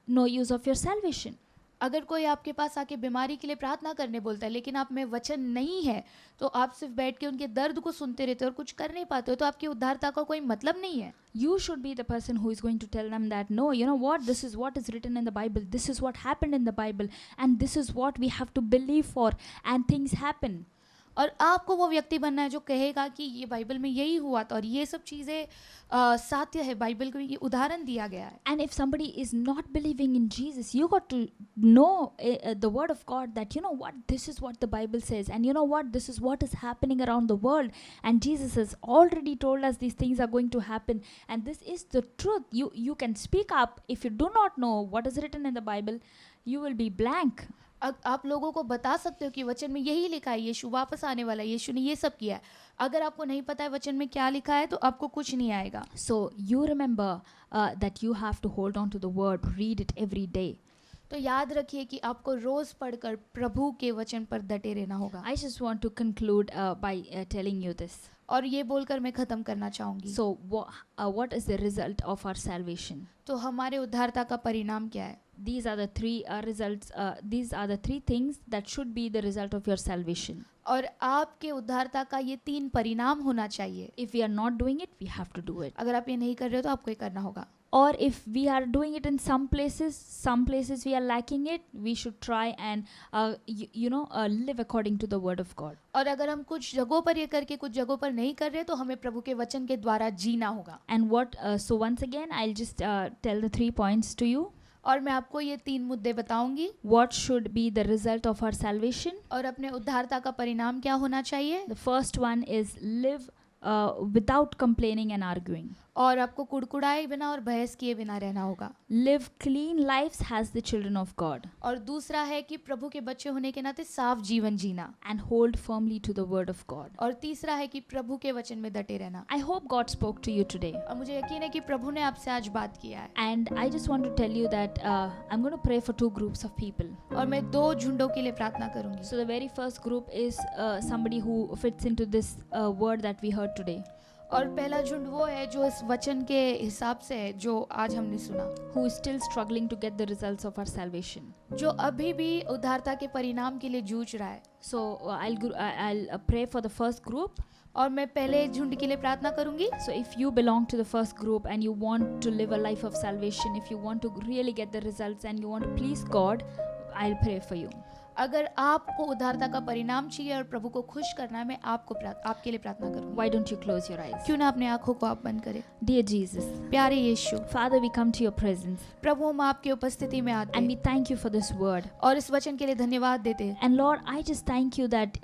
no use of your salvation. अगर कोई आपके पास आके बीमारी के लिए प्रार्थना करने बोलता है लेकिन आप में वचन नहीं है तो आप सिर्फ बैठ के उनके दर्द को सुनते रहते हो और कुछ कर नहीं पाते हो, तो आपकी उद्धारता का कोई मतलब नहीं है. You should be the person who is going to tell them that, no, you know what, this is what is written in the Bible, this is what happened in the Bible, and this is what we have to believe for, and things happen. और आपको वो व्यक्ति बनना है जो कहेगा कि ये बाइबल में यही हुआ था और ये सब चीज़ें सत्य है, बाइबल को ये उदाहरण दिया गया है. And if somebody is not believing in Jesus, you got to know the word of God, that you know what, this is what the Bible says, and you know what, this is what is happening around the world, and Jesus has already told us these things are going to happen, and this is the truth. You can speak up. If you do not know what is written in the Bible, you will be blank. आप लोगों को बता सकते हो कि वचन में यही लिखा है, यीशु वापस आने वाला है, यीशु ने ये सब किया है. अगर आपको नहीं पता है वचन में क्या लिखा है तो आपको कुछ नहीं आएगा. So you remember that you have to hold on to the word, read it every day. तो याद रखिए कि आपको रोज पढ़कर प्रभु के वचन पर डटे रहना होगा. I just want to conclude by telling you this. और ये बोलकर मैं ख़त्म करना चाहूँगी. So what is the result of our salvation? तो हमारे उद्धारता का परिणाम क्या है? These are the three results. These are the three things that should be the result of your salvation. और आपके उद्धारता का ये 3 परिणाम होना चाहिए. If we are not doing it, we have to do it. अगर आप ये नहीं कर रहे हो तो आपको ये करना होगा. Or if we are doing it in some places we are lacking it, we should try and live according to the word of God. और अगर हम कुछ जगहों पर ये करके कुछ जगहों पर नहीं कर रहे तो हमें प्रभु के वचन के द्वारा जीना होगा. And so once again I'll just tell the 3 points to you. और मैं आपको ये 3 मुद्दे बताऊंगी. What should be the result of our salvation? और अपने उद्धारता का परिणाम क्या होना चाहिए? The first one is live without complaining and arguing. और आपको कुड़कुड़ाए बिना और बहस किए बिना रहना होगा. Live clean lives as the children of God. और दूसरा है कि प्रभु के बच्चे होने के नाते साफ जीवन जीना. And hold firmly to the word of God. और तीसरा है कि प्रभु के वचन में डटे रहना. I hope God spoke to you today. और मुझे यकीन है कि प्रभु ने आपसे आज बात किया है. And I just want to tell you that I'm going to pray for 2 groups of people. और मैं 2 झुंडों के लिए प्रार्थना करूंगी. So the very first group is somebody who fits into this word that we heard today. और पहला झुंड वो है जो इस वचन के हिसाब से है जो आज हमने सुना. Who is still struggling to get the results of our salvation. जो अभी भी उद्धारता के परिणाम के लिए जूझ रहा है. So I'll pray for the first group. और मैं पहले झुंड के लिए प्रार्थना करूंगी. So if you belong to the first group and you want to live a life of salvation, if you want to really get the results and you want to please God, I'll pray for you. अगर आपको उद्धारता का परिणाम चाहिए और प्रभु को खुश करना है, मैं आपके लिए प्रार्थना करूंगी. Why don't you close your eyes? क्यों ना अपने आंखों को आप बंद करें. Dear Jesus, प्यारे यीशु, Father, we come to your presence प्रभु हम आपकी उपस्थिति में आते and हैं we thank you for this word. और इस वचन के लिए धन्यवाद देते हैं. And Lord, I just thank you that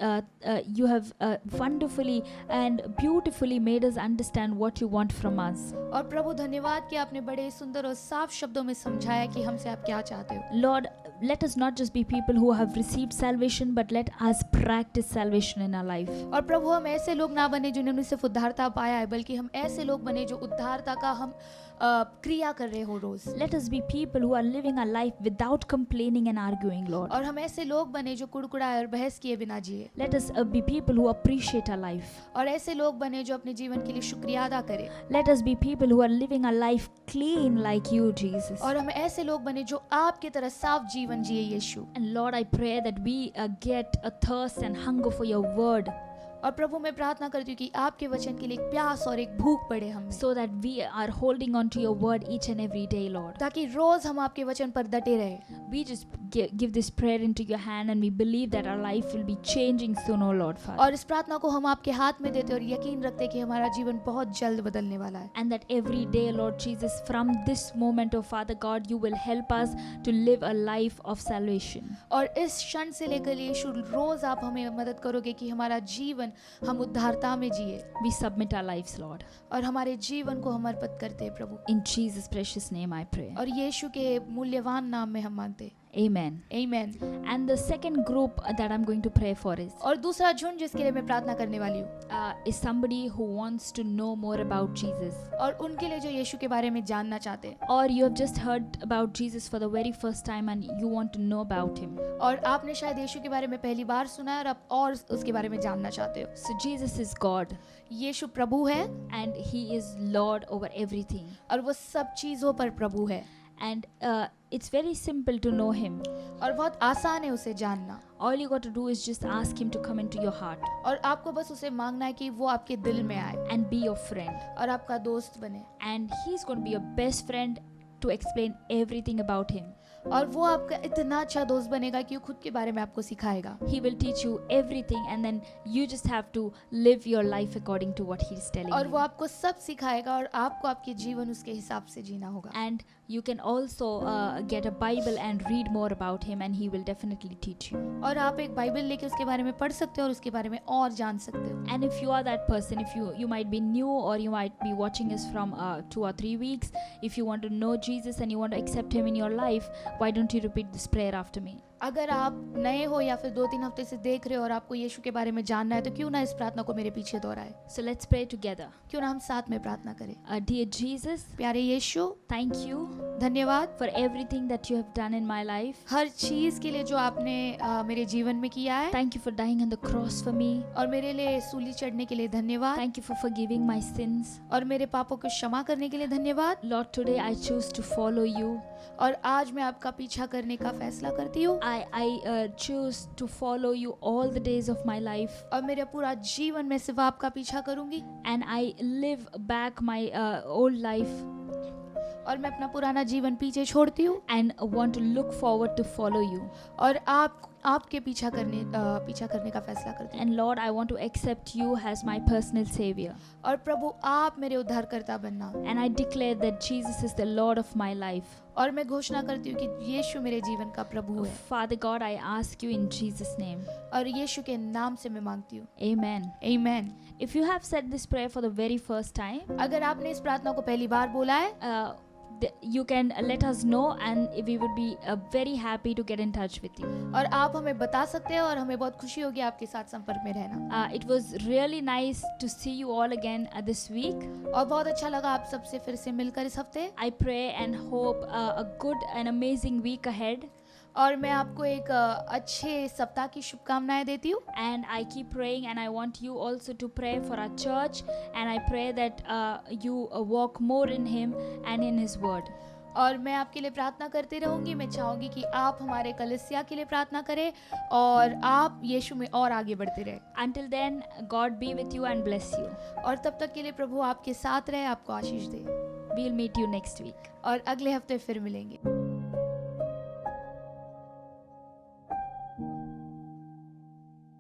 you have wonderfully and beautifully made us understand what you want from us. और प्रभु धन्यवाद कि आपने बड़े सुंदर और साफ शब्दों में समझाया कि हमसे आप क्या चाहते हो. Lord, let us not just be people who have received salvation, but let us practice salvation in our life. और प्रभु हम ऐसे लोग ना बने जिन्होंने सिर्फ उद्धारता पाया है, बल्कि हम ऐसे लोग बने जो उद्धारता का हम क्रिया कर रहे हो रोज. Let us be people who are living our life without complaining and arguing, Lord. और हम ऐसे लोग बने जो कुड़कुड़ाए और बहस किए बिना जिए. Let us be people who appreciate our life. और ऐसे लोग बने जो अपने जीवन के लिए शुक्रिया अदा करें. Let us be people who are living our life clean like you, Jesus. और हम ऐसे लोग बने जो आपकी तरह साफ जीवन जिए यीशु. And Lord, I pray that we get a thirst and hunger for your word, और प्रभु मैं प्रार्थना करती हूँ कि आपके वचन के लिए एक प्यास और एक भूख पड़े हम में, so that we are holding on to your word each and every day, Lord. ताकि रोज हम आपके वचन पर डटे रहे. we just give this prayer into your hand, and we believe that our life will be changing soon, oh Lord Father. और इस प्रार्थना को हम आपके हाथ में देते हैं और यकीन रखते हैं कि हमारा जीवन बहुत जल्द बदलने वाला है. And that every day, Lord Jesus, from this moment, oh Father God, you will help us to live a life of salvation. और इस क्षण से लेकर यीशु रोज आप हमें मदद करोगे कि हमारा जीवन हम उद्धारता में जिए. We submit our lives, Lord. और हमारे जीवन को हम अर्पित करते हैं प्रभु. In Jesus' precious name I pray. और यीशु के मूल्यवान नाम में हम मांगते हैं. Amen. Amen. And the second group that I'm going to pray for is और दूसरा झुंड जिसके लिए मैं प्रार्थना करने वाली हूँ is somebody who wants to know more about Jesus. और उनके लिए जो यीशु के बारे में जानना चाहते हैं. Or you have just heard about Jesus for the very first time and you want to know about him. और आपने शायद यीशु के बारे में पहली बार सुना है और आप और उसके बारे में जानना चाहते हो. So Jesus is God यीशु प्रभु है and he is Lord over everything. और वो सब चीजों पर प्रभु है. And it's very simple to know him. और बहुत आसान है उसे जानना. All you got to do is just ask him to come into your heart और आपको बस उसे मांगना है कि वो आपके दिल में आए and be your friend. और आपका दोस्त बने. And he's going to be your best friend to explain everything about him. और वो आपका इतना अच्छा दोस्त बनेगा कि वो खुद के बारे में आपको सिखाएगा. He will teach you everything and then you just have to live your life according to what he's telling और वो you. आपको सब सिखाएगा और आपको आपके जीवन उसके हिसाब से जीना होगा. And you can also get a Bible and read more about him and he will definitely teach you. और आप एक बाइबल लेके उसके बारे में पढ़ सकते हो और उसके बारे में और जान सकते हो. And if you are that person, if you might be new or you might be watching us from 2 or 3 weeks, if you want to know Jesus and you want to accept him in your life, why don't you repeat this prayer after me? अगर आप नए हो या फिर 2-3 हफ्ते से देख रहे हो और आपको यीशु के बारे में जानना है तो क्यों ना इस प्रार्थना को मेरे पीछे दोहराए. So let's pray together. क्यों ना हम साथ में प्रार्थना करें. Dear Jesus, प्यारे यीशु, thank you धन्यवाद for everything that you have done in my life. हर चीज के लिए जो आपने मेरे जीवन में किया है. Thank you for dying on the cross for me. और मेरे लिए सूली चढ़ने के लिए धन्यवाद. Thank you for forgiving my sins. और मेरे पापों को क्षमा करने के लिए धन्यवाद. Lord, today I choose to follow you. और आज मैं आपका पीछा करने का फैसला करती हूँ. I choose to follow you all the days of my life. और मेरा पूरा जीवन में सिर्फ आपका पीछा करूंगी. And I live back my old life. और मैं अपना पुराना जीवन पीछे छोड़ती हूँ. And want to look forward to follow you. और आपके पीछा करने का फैसला करती हूँ. And Lord, I want to accept you as my personal savior. और प्रभु आप मेरे उद्धारकर्ता बनना. And I declare that Jesus is the Lord of my life. और मैं घोषणा करती हूँ कि यीशु मेरे जीवन का प्रभु है. Father God, I ask you in Jesus' name. और यीशु के नाम से मैं मांगती हूँ. Amen. Amen. If you have said this prayer for the very first time, अगर आपने इस प्रार्थना को पहली बार बोला है you can let us know and we would be very happy to get in touch with you. और आप हमें बता सकते हैं और हमें बहुत खुशी होगी आपके साथ संपर्क में रहना. It was really nice to see you all again this week. और बहुत अच्छा लगा आप सबसे फिर से मिलकर इस हफ्ते. I pray and hope a good and amazing week ahead. और मैं आपको एक अच्छे सप्ताह की शुभकामनाएं देती हूँ. And I keep praying and I want you also to pray for our church and I pray that you walk more in him and in his word. और मैं आपके लिए प्रार्थना करती रहूंगी. मैं चाहूंगी कि आप हमारे कलीसिया के लिए प्रार्थना करें और आप यीशु में और आगे बढ़ते रहें. Until then, God be with you and bless you. और तब तक के लिए प्रभु आपके साथ रहे, आपको आशीष दे. We'll meet you next week. और अगले हफ्ते फिर मिलेंगे.